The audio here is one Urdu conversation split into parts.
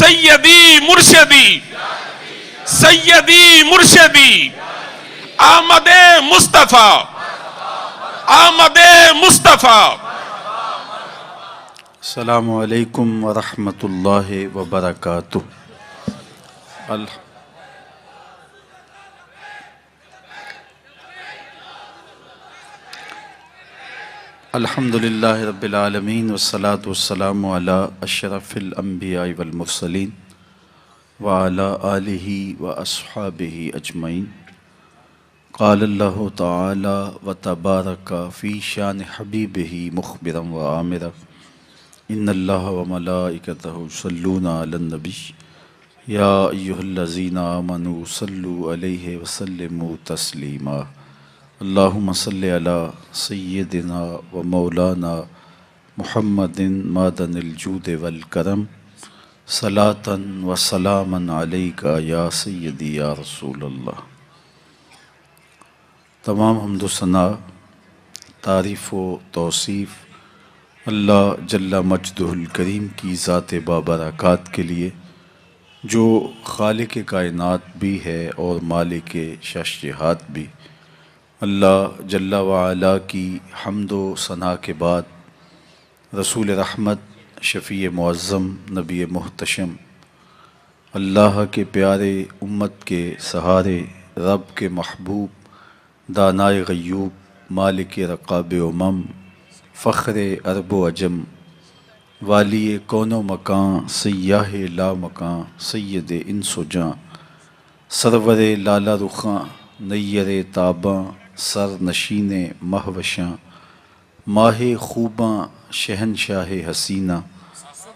سیدی مرشدی سیدی مرشدی آمد مصطفیٰ آمد مصطفیٰ۔ السلام علیکم ورحمۃ اللہ وبرکاتہ۔ الحمد للہ رب العالمین والصلاة والسلام علی اشرف الانبیاء والمرسلین وعلی آلہ واصحابہ اجمعین۔ قال اللہ تعالی وتبارک فی شان حبیبہ مخبرا وآمرا ان اللہ وملائکتہ یصلون علی النبی یا ایہا الذین آمنوا صلوا علیہ وسلموا تسلیما۔ اللہم صلی علی سیدنا و مولانا محمد معدن الجود والکرم صلاۃ و سلاما علیک یا سیدی یا رسول اللہ۔ تمام حمد و ثنا، تعریف و توصیف اللہ جل مجدہ الکریم کی ذات بابرکات کے لیے، جو خالق کائنات بھی ہے اور مالک ششجہات بھی۔ اللہ جل وعلا کی حمد و ثنا کے بعد رسول رحمت، شفیع معظم، نبی محتشم، اللہ کے پیارے، امت کے سہارے، رب کے محبوب، دانائے غیوب، مالک رقاب امم، فخر عرب و عجم، والی کون و مکان، سیاہ لا مکان، سید انس و جاں، سرور لالا رخاں، نیر تاباں، سر نشین مہوشاں، ماہ خوباں، شہنشاہ حسینہ،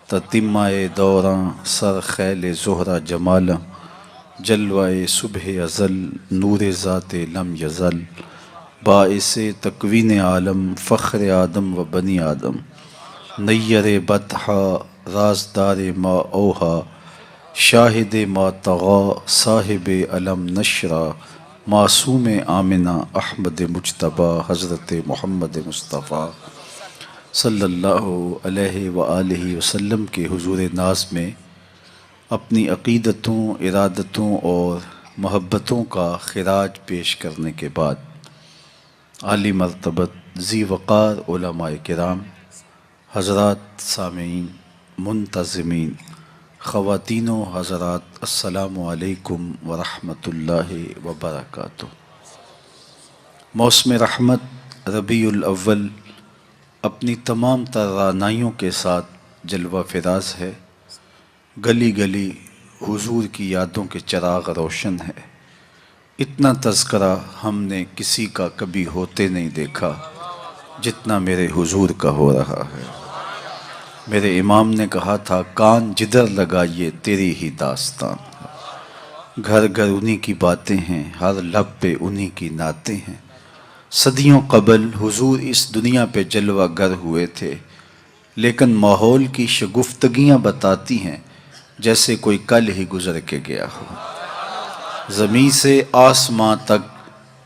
تتمہ دوراں، سر خیل زہرہ جمالاں، جلوہ صبح ازل، نور ذات لم یزل، باعث تکوین عالم، فخر آدم و بنی آدم، نیر بطحا، رازدار ما اوہا، شاہد ما طغا، صاحب علم نشرہ، معصوم آمنہ، احمد مجتبیٰ، حضرت محمد مصطفیٰ صلی اللہ علیہ وآلہ وسلم کے حضور ناز میں اپنی عقیدتوں، ارادتوں اور محبتوں کا خراج پیش کرنے کے بعد، عالی مرتبت ذی وقار علماء کرام، حضرات سامعین، منتظمین، خواتین و حضرات، السلام علیکم ورحمۃ اللہ وبرکاتہ۔ موسم رحمت ربیع الاول اپنی تمام تر رعنائیوں کے ساتھ جلوہ فراز ہے۔ گلی گلی حضور کی یادوں کے چراغ روشن ہے۔ اتنا تذکرہ ہم نے کسی کا کبھی ہوتے نہیں دیکھا جتنا میرے حضور کا ہو رہا ہے۔ میرے امام نے کہا تھا، کان جدھر لگائیے تیری ہی داستان ہے۔ گھر گھر انہی کی باتیں ہیں، ہر لب پہ انہی کی نعتیں ہیں۔ صدیوں قبل حضور اس دنیا پہ جلوہ گر ہوئے تھے، لیکن ماحول کی شگفتگیاں بتاتی ہیں جیسے کوئی کل ہی گزر کے گیا ہو۔ زمیں سے آسماں تک،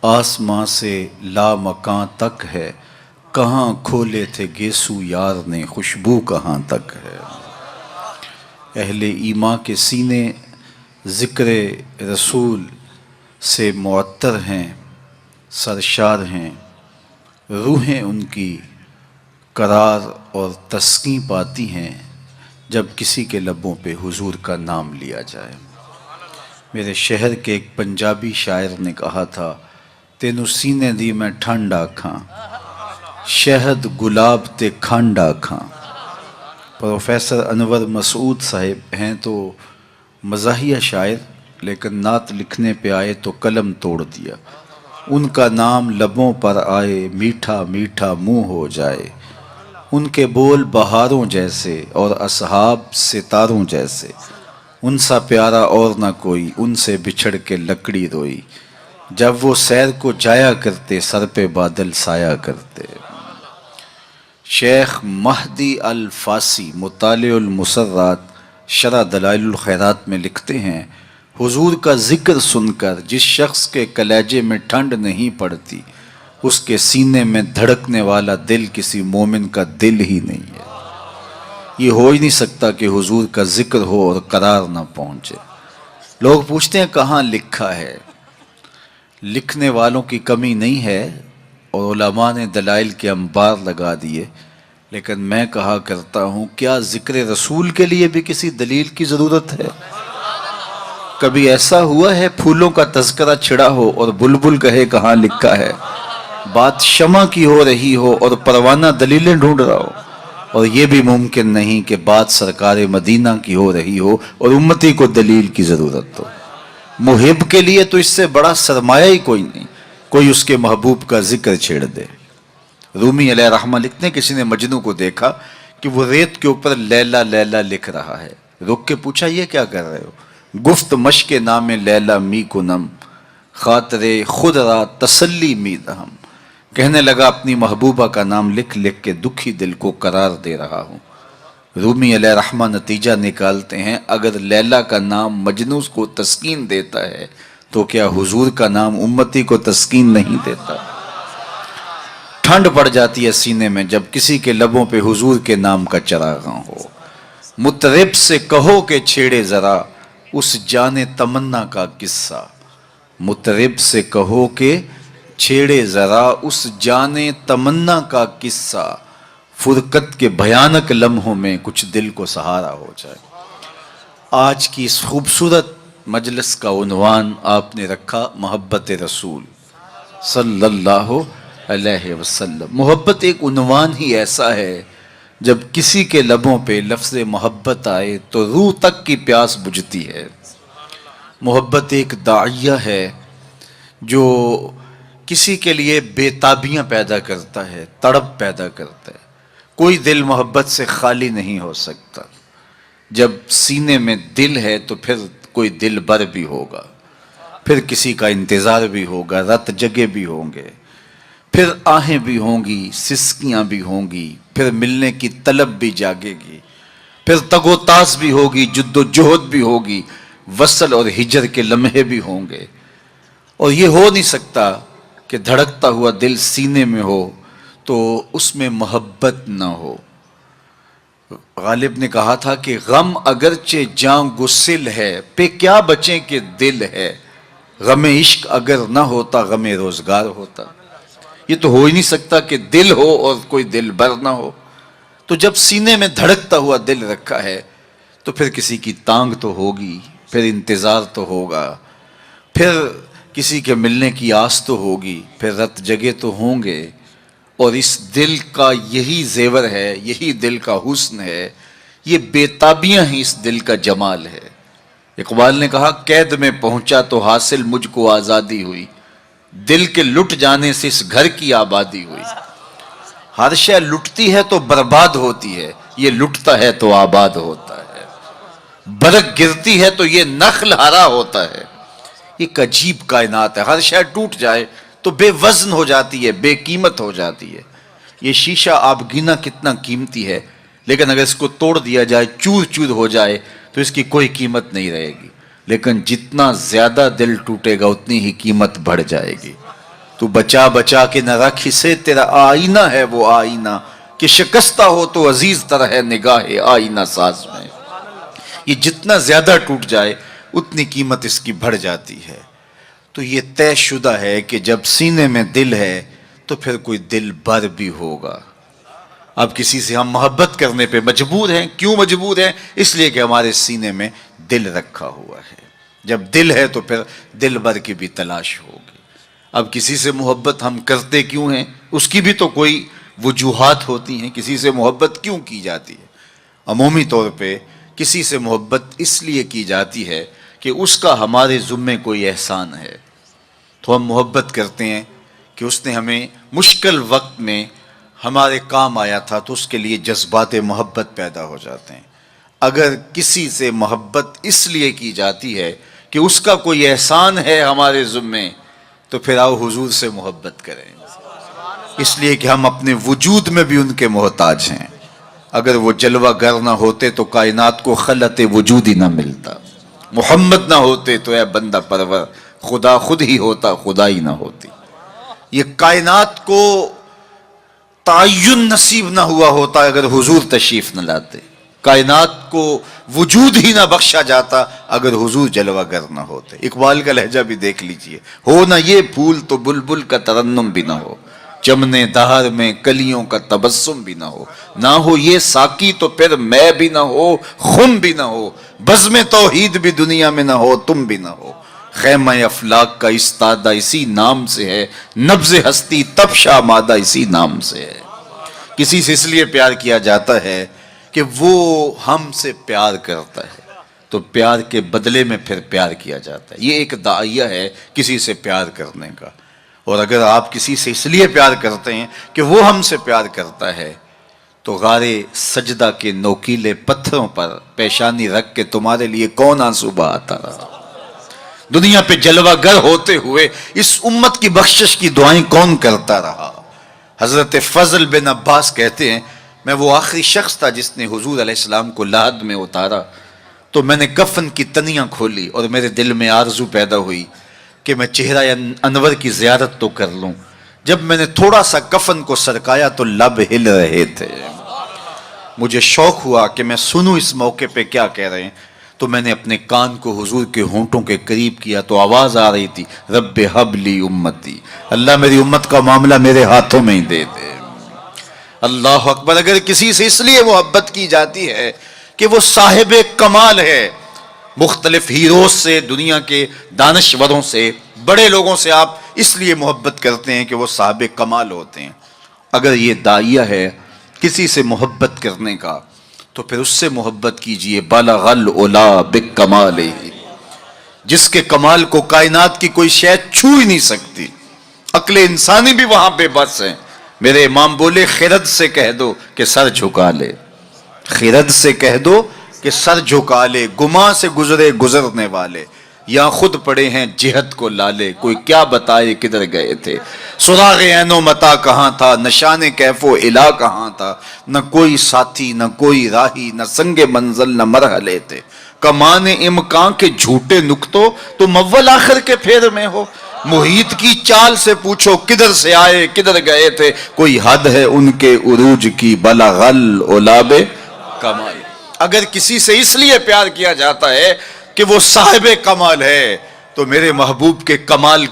آسماں سے لامکاں تک ہے، کہاں کھولے تھے گیسو یار نے، خوشبو کہاں تک ہے۔ اہل ایمان کے سینے ذکر رسول سے معطر ہیں، سرشار ہیں، روحیں ان کی قرار اور تسکین پاتی ہیں جب کسی کے لبوں پہ حضور کا نام لیا جائے۔ میرے شہر کے ایک پنجابی شاعر نے کہا تھا، تینوں سینے دی میں ٹھنڈ آکھاں، شہد گلاب تے کھنڈ آکھاں۔ پروفیسر انور مسعود صاحب ہیں تو مزاحیہ شاعر، لیکن نعت لکھنے پہ آئے تو قلم توڑ دیا۔ ان کا نام لبوں پر آئے، میٹھا میٹھا منہ ہو جائے۔ ان کے بول بہاروں جیسے اور اصحاب ستاروں جیسے، ان سا پیارا اور نہ کوئی، ان سے بچھڑ کے لکڑی روئی۔ جب وہ سیر کو جایا کرتے، سر پہ بادل سایہ کرتے۔ شیخ مہدی الفاسی مطالع المسرات شرح دلائل الخیرات میں لکھتے ہیں، حضور کا ذکر سن کر جس شخص کے کلیجے میں ٹھنڈ نہیں پڑتی، اس کے سینے میں دھڑکنے والا دل کسی مومن کا دل ہی نہیں ہے۔ یہ ہو ہی نہیں سکتا کہ حضور کا ذکر ہو اور قرار نہ پہنچے۔ لوگ پوچھتے ہیں کہاں لکھا ہے؟ لکھنے والوں کی کمی نہیں ہے اور علماء نے دلائل کے انبار لگا دیے، لیکن میں کہا کرتا ہوں کیا ذکر رسول کے لیے بھی کسی دلیل کی ضرورت ہے؟ کبھی ایسا ہوا ہے پھولوں کا تذکرہ چھڑا ہو اور بلبل کہے کہاں لکھا ہے؟ بات شمع کی ہو رہی ہو اور پروانہ دلیلیں ڈھونڈ رہا ہو، اور یہ بھی ممکن نہیں کہ بات سرکار مدینہ کی ہو رہی ہو اور امتی کو دلیل کی ضرورت ہو۔ محب کے لیے تو اس سے بڑا سرمایہ ہی کوئی نہیں، کوئی اس کے محبوب کا ذکر چھیڑ دے۔ رومی علیہ رحمہ لکھتے ہیں کسی نے مجنو کو دیکھا کہ وہ ریت کے اوپر لیلا لیلا لکھ رہا ہے، رک کے پوچھا یہ کیا کر رہے ہو؟ گفت مشق نام لیلا می کنم، خاطر خود را تسلی می دہم، کہنے لگا اپنی محبوبہ کا نام لکھ لکھ کے دکھی دل کو قرار دے رہا ہوں۔ رومی علیہ رحمہ نتیجہ نکالتے ہیں اگر لیلا کا نام مجنو کو تسکین دیتا ہے تو کیا حضور کا نام امتی کو تسکین نہیں دیتا؟ ٹھنڈ پڑ جاتی ہے سینے میں جب کسی کے لبوں پہ حضور کے نام کا چراغاں ہو۔ مطرب سے کہو کہ چھیڑے ذرا اس جان تمنا کا قصہ، مطرب سے کہو کہ چھیڑے ذرا اس جان تمنا کا قصہ، فرقت کے بھیانک لمحوں میں کچھ دل کو سہارا ہو جائے۔ آج کی اس خوبصورت مجلس کا عنوان آپ نے رکھا محبت رسول صلی اللہ علیہ وسلم۔ محبت ایک عنوان ہی ایسا ہے جب کسی کے لبوں پہ لفظ محبت آئے تو روح تک کی پیاس بجھتی ہے۔ محبت ایک داعیہ ہے جو کسی کے لیے بے تابیاں پیدا کرتا ہے، تڑپ پیدا کرتا ہے۔ کوئی دل محبت سے خالی نہیں ہو سکتا۔ جب سینے میں دل ہے تو پھر کوئی دل بر بھی ہوگا، پھر کسی کا انتظار بھی ہوگا، رت جگے بھی ہوں گے، پھر آہیں بھی ہوں گی، سسکیاں بھی ہوں گی، پھر ملنے کی طلب بھی جاگے گی، پھر تگ و تاس بھی ہوگی، جد و جہد بھی ہوگی، وصل اور ہجر کے لمحے بھی ہوں گے۔ اور یہ ہو نہیں سکتا کہ دھڑکتا ہوا دل سینے میں ہو تو اس میں محبت نہ ہو۔ غالب نے کہا تھا کہ غم اگرچہ جاں گسل ہے پہ کیا بچیں کہ دل ہے، غم عشق اگر نہ ہوتا غم روزگار ہوتا۔ یہ تو ہو ہی نہیں سکتا کہ دل ہو اور کوئی دل بر نہ ہو۔ تو جب سینے میں دھڑکتا ہوا دل رکھا ہے تو پھر کسی کی تانگ تو ہوگی، پھر انتظار تو ہوگا، پھر کسی کے ملنے کی آس تو ہوگی، پھر رت جگے تو ہوں گے۔ اور اس دل کا یہی زیور ہے، یہی دل کا حسن ہے، یہ بے تابیاں ہی اس دل کا جمال ہے۔ اقبال نے کہا قید میں پہنچا تو حاصل مجھ کو آزادی ہوئی، دل کے لٹ جانے سے اس گھر کی آبادی ہوئی۔ ہر شے لٹتی ہے تو برباد ہوتی ہے، یہ لٹتا ہے تو آباد ہوتا ہے۔ برگ گرتی ہے تو یہ نخل ہرا ہوتا ہے۔ ایک عجیب کائنات ہے، ہر شے ٹوٹ جائے تو بے وزن ہو جاتی ہے، بے قیمت ہو جاتی ہے۔ یہ شیشہ آپ گینا کتنا قیمتی ہے، لیکن اگر اس کو توڑ دیا جائے، چور چور ہو جائے تو اس کی کوئی قیمت نہیں رہے گی۔ لیکن جتنا زیادہ دل ٹوٹے گا اتنی ہی قیمت بڑھ جائے گی۔ تو بچا بچا کے نہ رکھ اسے، تیرا آئینہ ہے وہ آئینہ کہ شکستہ ہو تو عزیز تر ہے نگاہ آئینہ ساز میں۔ یہ جتنا زیادہ ٹوٹ جائے اتنی قیمت اس کی بڑھ جاتی ہے۔ تو یہ طے شدہ ہے کہ جب سینے میں دل ہے تو پھر کوئی دل بر بھی ہوگا۔ اب کسی سے ہم محبت کرنے پہ مجبور ہیں، کیوں مجبور ہیں؟ اس لیے کہ ہمارے سینے میں دل رکھا ہوا ہے۔ جب دل ہے تو پھر دل بر کی بھی تلاش ہوگی۔ اب کسی سے محبت ہم کرتے کیوں ہیں؟ اس کی بھی تو کوئی وجوہات ہوتی ہیں، کسی سے محبت کیوں کی جاتی ہے؟ عمومی طور پہ کسی سے محبت اس لیے کی جاتی ہے کہ اس کا ہمارے ذمے کوئی احسان ہے، تو ہم محبت کرتے ہیں کہ اس نے ہمیں مشکل وقت میں ہمارے کام آیا تھا، تو اس کے لیے جذبات محبت پیدا ہو جاتے ہیں۔ اگر کسی سے محبت اس لیے کی جاتی ہے کہ اس کا کوئی احسان ہے ہمارے ذمے، تو پھر آؤ حضور سے محبت کریں، اس لیے کہ ہم اپنے وجود میں بھی ان کے محتاج ہیں۔ اگر وہ جلوہ گر نہ ہوتے تو کائنات کو خلعت وجود ہی نہ ملتا، محمد نہ ہوتے تو اے بندہ پرور خدا خود ہی ہوتا، خدا ہی نہ ہوتی۔ یہ کائنات کو تعین نصیب نہ ہوا ہوتا اگر حضور تشریف نہ لاتے۔ کائنات کو وجود ہی نہ بخشا جاتا اگر حضور جلوہ گر نہ ہوتے. اقبال کا لہجہ بھی دیکھ لیجئے. ہو نہ یہ پھول تو بلبل کا ترنم بھی نہ ہو, چمنے دہر میں کلیوں کا تبسم بھی نہ ہو, نہ ہو یہ ساقی تو پھر میں بھی نہ ہو, خم بھی نہ ہو, بزم توحید بھی دنیا میں نہ ہو, تم بھی نہ ہو. خیمہ افلاک کا استادہ اسی نام سے ہے, نبض ہستی تب مادہ اسی نام سے ہے. کسی سے اس لیے پیار کیا جاتا ہے کہ وہ ہم سے پیار کرتا ہے, تو پیار کے بدلے میں پھر پیار کیا جاتا ہے. یہ ایک داعیہ ہے کسی سے پیار کرنے کا. اور اگر آپ کسی سے اس لیے پیار کرتے ہیں کہ وہ ہم سے پیار کرتا ہے, تو غارِ سجدہ کے نوکیلے پتھروں پر پیشانی رکھ کے تمہارے لیے کون آنسو بہاتا رہا؟ دنیا پہ جلوہ گر ہوتے ہوئے اس امت کی بخشش کی دعائیں کون کرتا رہا؟ حضرت فضل بن عباس کہتے ہیں, میں وہ آخری شخص تھا جس نے حضور علیہ السلام کو لحد میں اتارا, تو میں نے کفن کی تنیاں کھولی اور میرے دل میں آرزو پیدا ہوئی کہ میں چہرہ انور کی زیارت تو کر لوں. جب میں نے تھوڑا سا کفن کو سرکایا تو لب ہل رہے تھے. مجھے شوق ہوا کہ میں سنوں اس موقع پہ کیا کہہ رہے ہیں, تو میں نے اپنے کان کو حضور کے ہونٹوں کے قریب کیا تو آواز آ رہی تھی, رب حب لی امتی, اللہ میری امت کا معاملہ میرے ہاتھوں میں ہی دے دے. اللہ اکبر. اگر کسی سے اس لیے محبت کی جاتی ہے کہ وہ صاحب کمال ہے, مختلف ہیروز سے, دنیا کے دانشوروں سے, بڑے لوگوں سے آپ اس لیے محبت کرتے ہیں کہ وہ صاحب کمال ہوتے ہیں. اگر یہ داعیہ ہے کسی سے محبت کرنے کا, تو پھر اس سے محبت کیجئے. بالغ العلا بکمالہ, جس کے کمال کو کائنات کی کوئی شے چھو ہی نہیں سکتی. عقل انسانی بھی وہاں بے بس ہے. میرے امام بولے, خرد سے کہہ دو کہ سر جھکا لے, خرد سے کہہ دو کہ سر جھکا لے, گماں سے گزرے گزرنے والے, یا خود پڑے ہیں جہت کو لالے, کوئی کیا بتائے کدھر گئے تھے. سراغ عین و متا کہاں تھا, نشان کیف و الا کہاں تھا, نہ کوئی ساتھی نہ کوئی راہی, نہ سنگ منزل نہ مرحلے تھے. کمان امکان کے جھوٹے نکتوں تم اول آخر کے پھیر میں ہو. محیط کی چال سے پوچھو کدھر سے آئے کدھر گئے تھے, کوئی حد ہے ان کے عروج کی, بلغ العلا بکمال. اگر کسی سے اس لیے پیار کیا جاتا ہے کہ وہ صاحب کمال ہے, تو میرے محبوب کے کمال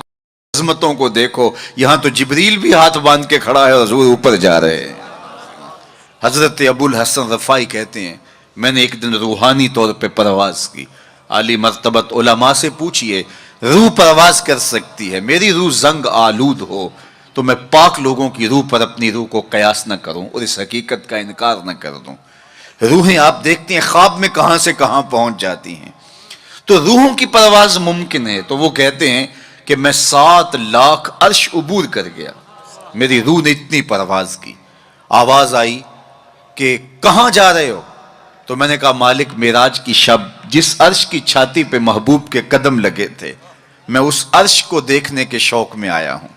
عظمتوں کو دیکھو. یہاں تو جبریل بھی ہاتھ باندھ کے کھڑا ہے, حضور اوپر جا رہے ہیں. حضرت ابو الحسن رفاعی کہتے ہیں, میں نے ایک دن روحانی طور پہ پرواز کی. عالی مرتبت علماء سے پوچھئے, روح پرواز کر سکتی ہے, میری روح زنگ آلود ہو تو میں پاک لوگوں کی روح پر اپنی روح کو قیاس نہ کروں اور اس حقیقت کا انکار نہ کر دوں. روحیں آپ دیکھتے ہیں خواب میں کہاں سے کہاں پہنچ جاتی ہیں, تو روحوں کی پرواز ممکن ہے. تو وہ کہتے ہیں کہ میں 7 لاکھ عرش عبور کر گیا, میری روح نے اتنی پرواز کی. آواز آئی کہ کہاں جا رہے ہو؟ تو میں نے کہا مالک معراج کی شب جس عرش کی چھاتی پہ محبوب کے قدم لگے تھے, میں اس عرش کو دیکھنے کے شوق میں آیا ہوں.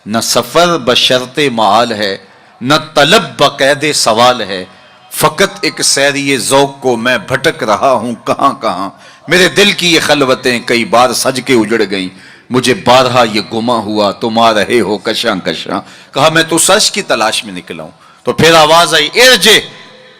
نہ سفر بشرط معال ہے, نہ طلب بقید سوال ہے, فقط ایک سیری ذوق کو میں بھٹک رہا ہوں کہاں کہاں. میرے دل کی یہ خلوتیں کئی بار سج کے اجڑ گئیں, مجھے بارہا یہ گما ہوا تم آ رہے ہو کشاں کشاں. کہا میں تو سچ کی تلاش میں نکلا ہوں. تو پھر آواز آئی, ارجے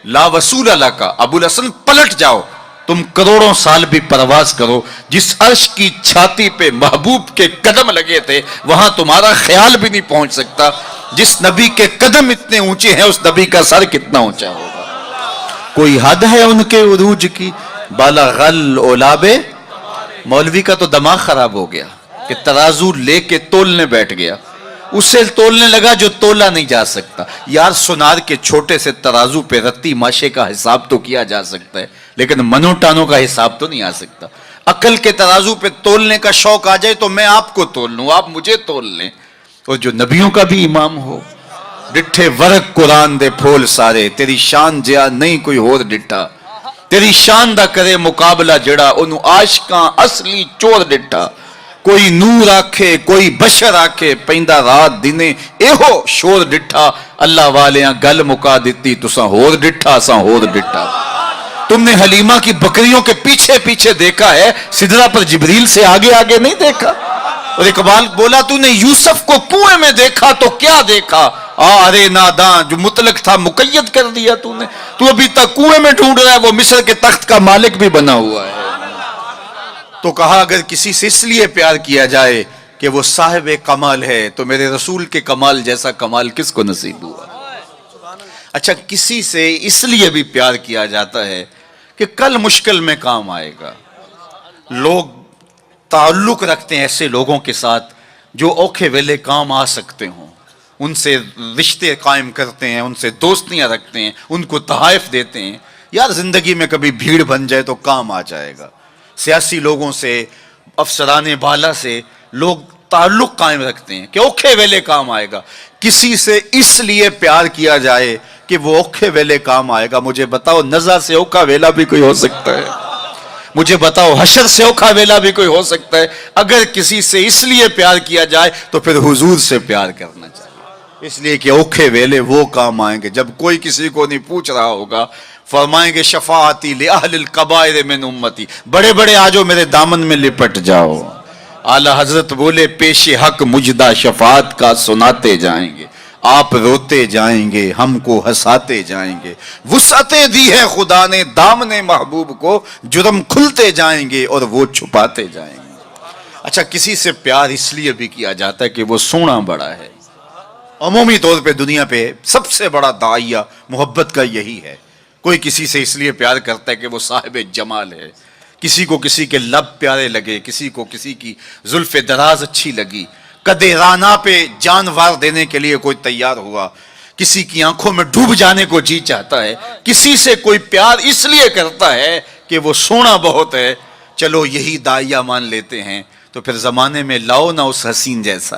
لا وصول اللہ کا, ابو الحسن پلٹ جاؤ, تم کروڑوں سال بھی پرواز کرو, جس عرش کی چھاتی پہ محبوب کے قدم لگے تھے وہاں تمہارا خیال بھی نہیں پہنچ سکتا. جس نبی کے قدم اتنے اونچے ہیں اس نبی کا سر کتنا اونچا ہوگا. کوئی حد ہے ان کے عروج کی, بالغ العلا مولوی کا تو دماغ خراب ہو گیا کہ ترازو لے کے تولنے بیٹھ گیا. اسے تولنے لگا جو تولا نہیں جا سکتا. یار سونار کے چھوٹے سے ترازو پہ رتی ماشے کا حساب تو کیا جا سکتا ہے, لیکن منو ٹانوں کا حساب تو نہیں آ سکتا. عقل کے ترازو پہ تولنے کا شوق آ جائے تو میں آپ کو تول لوں, آپ مجھے تول لیں. اور جو نبیوں کا بھی امام ہو, ڈٹھے ورق قرآن دے پھول سارے, تیری شان جیا نہیں کوئی اور ڈٹھا, تیری شان دا کرے مقابلہ جڑا انہوں عاشقاں اصلی چور ڈٹھا. کوئی نور آکھے کوئی بشر آکھے, پیندہ رات دینے ایہو شور ڈٹھا. اللہ والیاں گل مکا دیتی تساں ہور ڈٹھا ساں ہور ڈٹھا. تم نے حلیمہ کی بکریوں کے پیچھے پیچھے دیکھا ہے, سدرہ پر جبریل سے آگے آگے نہیں دیکھا. اور اقبال بولا تو نے یوسف کو کنویں میں دیکھا تو کیا دیکھا, ارے ناداں، جو مطلق تھا مقید کر دیا تو نے، تو ابھی تک کنویں میں ڈھونڈ رہا ہے، وہ مصر کے تخت کا مالک بھی بنا ہوا ہے۔ تو کہا اگر کسی سے اس لیے پیار کیا جائے کہ وہ صاحب کمال ہے تو میرے رسول کے کمال جیسا کمال کس کو نصیب ہوا؟ اچھا، کسی سے اس لیے بھی پیار کیا جاتا ہے کہ کل مشکل میں کام آئے گا۔ لوگ تعلق رکھتے ہیں ایسے لوگوں کے ساتھ جو اوکھے ویلے کام آ سکتے ہوں، ان سے رشتے قائم کرتے ہیں، ان سے دوستیاں رکھتے ہیں، ان کو تحائف دیتے ہیں۔ یار زندگی میں کبھی بھیڑ بن جائے تو کام آ جائے گا۔ سیاسی لوگوں سے، افسران بالا سے لوگ تعلق قائم رکھتے ہیں کہ اوکھے ویلے کام آئے گا۔ کسی سے اس لیے پیار کیا جائے کہ وہ اوکھے ویلے کام آئے گا۔ مجھے بتاؤ، نزع سے اوکھا ویلا بھی کوئی ہو سکتا ہے؟ مجھے بتاؤ، حشر سے اوکھا ویلا بھی کوئی ہو سکتا ہے؟ اگر کسی سے اس لیے پیار کیا جائے تو پھر حضور سے پیار کرنا چاہیے، اس لیے کہ اوکھے ویلے وہ کام آئیں گے جب کوئی کسی کو نہیں پوچھ رہا ہوگا۔ فرمائیں گے شفاعتی لأہل الکبائر من امتی، بڑے بڑے آجو میرے دامن میں لپٹ جاؤ۔ اعلی حضرت بولے پیش حق مجدہ شفاعت کا سناتے جائیں گے، آپ روتے جائیں گے، ہم کو ہنساتے جائیں گے۔ وسعتیں دی ہے خدا نے دامن محبوب کو، جرم کھلتے جائیں گے اور وہ چھپاتے جائیں گے۔ اچھا، کسی سے پیار اس لیے بھی کیا جاتا ہے کہ وہ سونا بڑا ہے۔ عمومی طور پہ دنیا پہ سب سے بڑا داعیہ محبت کا یہی ہے۔ کوئی کسی سے اس لیے پیار کرتا ہے کہ وہ صاحب جمال ہے، کسی کو کسی کے لب پیارے لگے، کسی کو کسی کی زلف دراز اچھی لگی، قدِ رانا پہ جان وار دینے کے لیے کوئی تیار ہوا، کسی کی آنکھوں میں ڈوب جانے کو جی چاہتا ہے، کسی سے کوئی پیار اس لیے کرتا ہے کہ وہ سونا بہت ہے۔ چلو یہی داعیہ مان لیتے ہیں تو پھر زمانے میں لاؤ نہ اس حسین جیسا۔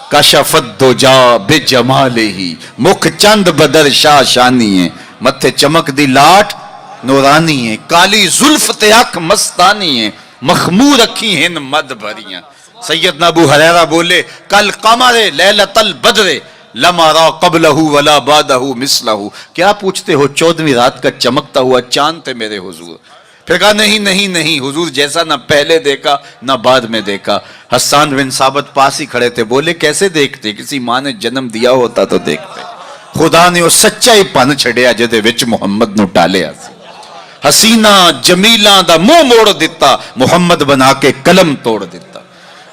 کشفت دجا بجمالہ، مکھ چند بدر شاہ شانی ہے، متھے چمک دی لاٹ نورانی ہے، کالی زلف تیاک مستانی ہے، مخمور اکھی ہن مد بھریاں۔ سیدنا ابو ہریرہ بولے کل قمر لیلۃ البدر لما را قبلہ ولا بعدہ مثلہ، کیا پوچھتے ہو 14ویں رات کا چمکتا ہوا چاند تھے میرے حضور۔ پھر کہا نہیں نہیں نہیں، حضور جیسا نہ پہلے دیکھا نہ بعد میں دیکھا۔ حسان بن ثابت پاس ہی کھڑے تھے، بولے کیسے دیکھتے؟ کسی ماں نے جنم دیا ہوتا تو دیکھتے۔ خدا نے وہ سچائی پن چھڑیا جدے وچ محمد نو ٹالیا سی۔ حسینہ جمیلاں دا منہ موڑ دیتا، محمد بنا کے قلم توڑ دیتا۔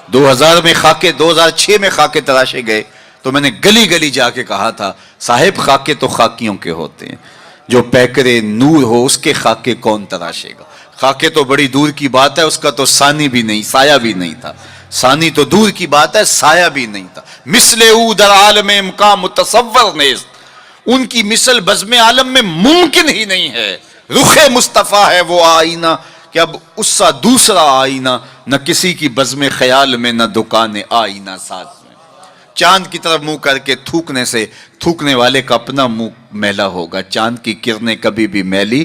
2000 میں خاکے، 2006 میں خاکے تراشے گئے تو میں نے گلی گلی جا کے کہا تھا صاحب خاکے تو خاکیوں کے ہوتے ہیں، جو پیکرے نور ہو اس کے خاکے کون تراشے گا؟ خاکے تو بڑی دور کی بات ہے، اس کا تو ثانی بھی نہیں، سایہ بھی نہیں تھا۔ ثانی تو دور کی بات ہے، سایہ بھی نہیں تھا۔ مثل او در عالم امکان متصور نیست، ان کی مثل بزم عالم میں ممکن ہی نہیں ہے۔ رخ مصطفیٰ ہے وہ آئینہ کہ اب اس سا دوسرا آئینہ، نہ کسی کی بزم خیال میں نہ دکان آئینہ ساز میں۔ چاند کی طرف منہ کر کے تھوکنے سے تھوکنے والے کا اپنا منہ میلا ہوگا۔ چاند کی کرنیں کبھی بھی میلی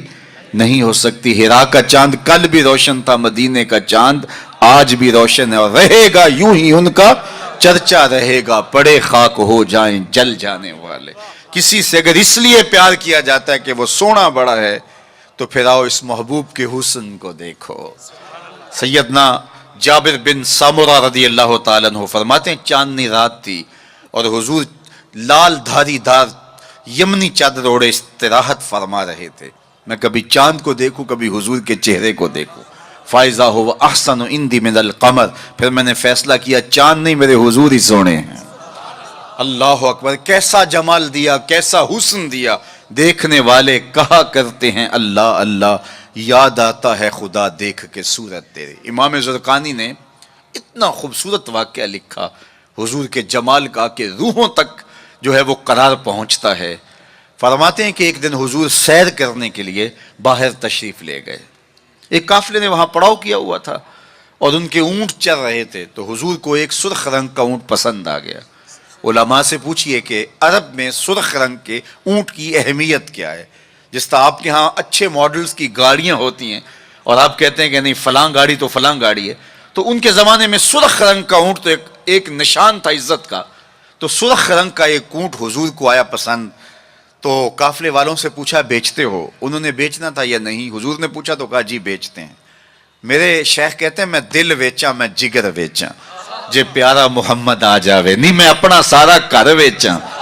نہیں ہو سکتی۔ ہرا کا چاند کل بھی روشن تھا، مدینے کا چاند آج بھی روشن ہے، اور رہے گا یوں ہی ان کا چرچا رہے گا، پڑے خاک ہو جائیں جل جانے والے۔ کسی سے اگر اس لیے پیار کیا جاتا ہے کہ وہ سونا بڑا ہے تو پھر آؤ اس محبوب کے حسن کو دیکھو۔ سیدنا جابر بن سامورہ رضی اللہ تعالیٰ عنہ فرماتے ہیں چاندنی رات تھی اور حضور لال دھاری دار یمنی چادر اوڑے استراحت فرما رہے تھے۔ میں کبھی چاند کو دیکھوں، کبھی حضور کے چہرے کو دیکھوں۔ فائزہ ہو احسن عندی من القمر، پھر میں نے فیصلہ کیا چاند نہیں میرے حضور ہی سونے ہیں۔ اللہ اکبر، کیسا جمال دیا، کیسا حسن دیا۔ دیکھنے والے کہا کرتے ہیں اللہ اللہ، یاد آتا ہے خدا دیکھ کے صورت تیرے۔ امام زرقانی نے اتنا خوبصورت واقعہ لکھا حضور کے جمال کا کہ روحوں تک جو ہے وہ قرار پہنچتا ہے۔ فرماتے ہیں کہ ایک دن حضور سیر کرنے کے لیے باہر تشریف لے گئے۔ ایک قافلے نے وہاں پڑاؤ کیا ہوا تھا اور ان کے اونٹ چر رہے تھے، تو حضور کو ایک سرخ رنگ کا اونٹ پسند آ گیا۔ علماء سے پوچھئے کہ عرب میں سرخ رنگ کے اونٹ کی اہمیت کیا ہے؟ جس طرح آپ کے ہاں اچھے ماڈلز کی گاڑیاں ہوتی ہیں اور آپ کہتے ہیں کہ نہیں فلاں گاڑی تو فلاں گاڑی ہے، تو ان کے زمانے میں سرخ رنگ کا اونٹ تو ایک نشان تھا عزت کا۔ تو سرخ رنگ کا ایک اونٹ حضور کو آیا پسند، تو قافلے والوں سے پوچھا بیچتے ہو؟ انہوں نے بیچنا تھا یا نہیں؟ حضور نے پوچھا تو کہا جی بیچتے ہیں۔ میرے شیخ کہتے ہیں میں دل ویچاں میں جگر ویچاں، جے پیارا محمد آ جاوے، نہیں میں اپنا سارا گھر ویچاں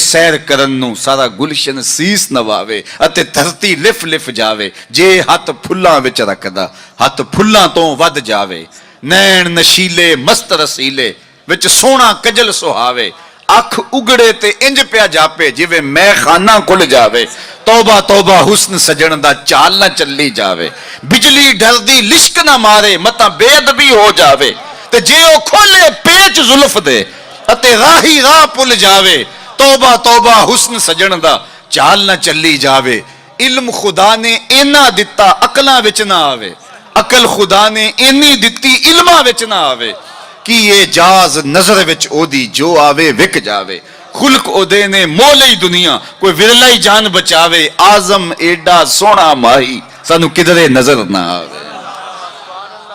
ਸੈਰ ਕਰਨ ਨੂੰ ਸਾਰਾ ਗੁਲਸ਼ਨ ਸੀਸ ਨਵਾਵੇ ਅਤੇ ਧਰਤੀ ਲਿਫ ਲਿਫ ਜਾਵੇ। ਜੇ ਹੱਥ ਫੁੱਲਾਂ ਵਿੱਚ ਰੱਖਦਾ ਹੱਥ ਫੁੱਲਾਂ ਤੋਂ ਵੱਧ ਜਾਵੇ। ਨੈਣ ਨਸ਼ੀਲੇ ਮਸਤ ਰਸੀਲੇ ਵਿੱਚ ਸੋਹਣਾ ਕਜਲ ਸੁਹਾਵੇ। ਅੱਖ ਉਗੜੇ ਤੇ ਇੰਜ ਪਿਆ ਜਾਪੇ ਜਿਵੇਂ ਮੈਖਾਨਾ ਖੁੱਲ ਜਾਵੇ। ਤੌਬਾ ਤੌਬਾ ਹੁਸਨ ਸਜਣ ਦਾ ਚਾਲ ਨਾ ਚੱਲੀ ਜਾਵੇ। ਬਿਜਲੀ ਡਰਦੀ ਲਿਸ਼ਕ ਨਾ ਮਾਰੇ ਮਤਾਂ ਬੇਅਦਬੀ ਹੋ ਜਾਵੇ। ਤੇ ਜੇ ਉਹ ਖੋਲੇ ਪੇਚ ਜ਼ੁਲਫ ਦੇ ਅਤੇ ਰਾਹੀ ਰਾਹ ਭੁੱਲ ਜਾਵੇ। ਤੌਬਾ ਤੌਬਾ ਹੁਸਨ ਸਜਣ ਦਾ ਚਾਲ ਨਾ ਚੱਲੀ ਜਾਵੇ। ਇਲਮ ਖੁਦਾ ਨੇ ਇੰਨਾ ਦਿੱਤਾ ਅਕਲਾਂ ਵਿੱਚ ਨਾ ਆਵੇ। ਅਕਲ ਖੁਦਾ ਨੇ ਇੰਨੀ ਦਿੱਤੀ ਇਲਮਾਂ ਵਿੱਚ ਨਾ ਆਵੇ ਕਿ ਇਹ ਜਾਜ਼ ਨਜ਼ਰ ਵਿੱਚ ਉਹਦੀ ਜੋ ਆਵੇ ਵਿਕ ਜਾਵੇ। ਖੁਲਕ ਉਹਦੇ ਨੇ ਮੋਹ ਲਈ ਦੁਨੀਆ ਕੋਈ ਵਿਰਲਾ ਹੀ ਜਾਨ ਬਚਾਵੇ। ਆਜ਼ਮ ਏਡਾ ਸੋਹਣਾ ਮਾਹੀ ਸਾਨੂੰ ਕਿਧਰੇ ਨਜ਼ਰ ਨਾ ਆਵੇ।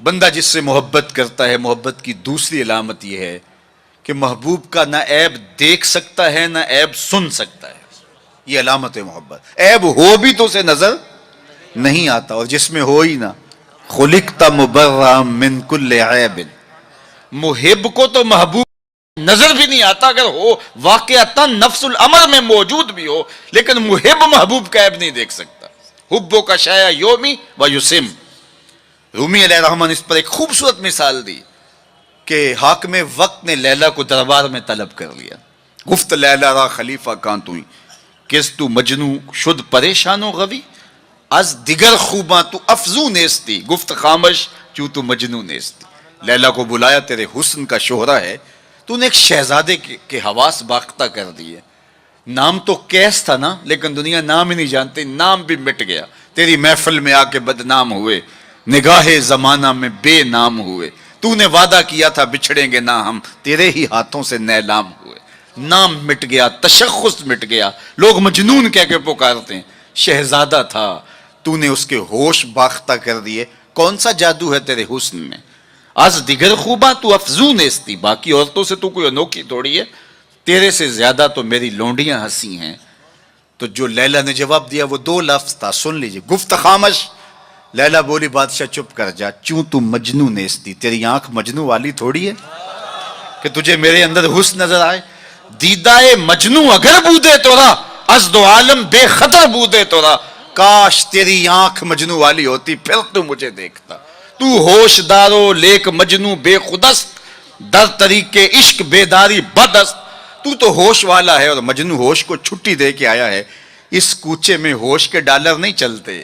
بندہ جس سے محبت کرتا ہے، محبت کی دوسری علامت یہ ہے کہ محبوب کا نہ عیب دیکھ سکتا ہے نہ عیب سن سکتا ہے. یہ علامت ہے محبت. عیب ہو بھی تو اسے نظر نہیں آتا، اور جس میں ہو ہی نہ، خلقت مبرأ من کل عیب. محب کو تو محبوب نظر بھی نہیں آتا، اگر ہو واقعتا نفس الامر میں موجود بھی ہو، لیکن محب محبوب کا عیب نہیں دیکھ سکتا. حبو کا شایا یومی و یسم. رومی علیہ الرحمن اس پر ایک خوبصورت مثال دی کہ حاکم وقت نے لیلا کو دربار میں طلب کر لیا. گفت لیلا را خلیفہ کان توئی کس تو مجنو شد پریشان و غوی از دیگر خوباں تو افزو نیستی گفت خامش چوں تو مجنو نیستی. لیلا کو بلایا، تیرے حسن کا شہرہ ہے، تو نے ایک شہزادے کے حواس باختہ کر دیے. نام تو کیس تھا نا، لیکن دنیا نام ہی نہیں جانتی، نام بھی مٹ گیا. تیری محفل میں آ کے بدنام ہوئے، نگاہ زمانہ میں بے نام ہوئے. تو نے وعدہ کیا تھا بچھڑیں گے نہ ہم، تیرے ہی ہاتھوں سے نیلام ہوئے. نام مٹ گیا، تشخص مٹ گیا، لوگ مجنون کہہ کے پکارتے ہیں. شہزادہ تھا، تو نے اس کے ہوش باختہ کر دیے. کون سا جادو ہے تیرے حسن میں؟ از دیگر خوباں تو افزو نیستی. باقی عورتوں سے تو کوئی انوکھی تھوڑی ہے، تیرے سے زیادہ تو میری لونڈیاں ہنسی ہیں. تو جو لیلا نے جواب دیا وہ دو لفظ تھا، سن لیجئے. گفت خامش. لیلا بولی بادشاہ چپ کر جا، چوں تو مجنو نیستی. تیری آنکھ مجنو والی تھوڑی ہے کہ تجھے میرے اندر حسن نظر آئے. دیدائے مجنو اگر بودے تورا از دو عالم بے خطر بودے تورا. کاش تیری آنکھ مجنو والی ہوتی، پھر تو مجھے دیکھتا. تو ہوش دارو لیک مجنو بے خودست در طریق عشق بیداری بدست. تو ہوش والا ہے اور مجنو ہوش کو چھٹی دے کے آیا ہے. اس کوچے میں ہوش کے ڈالر نہیں چلتے،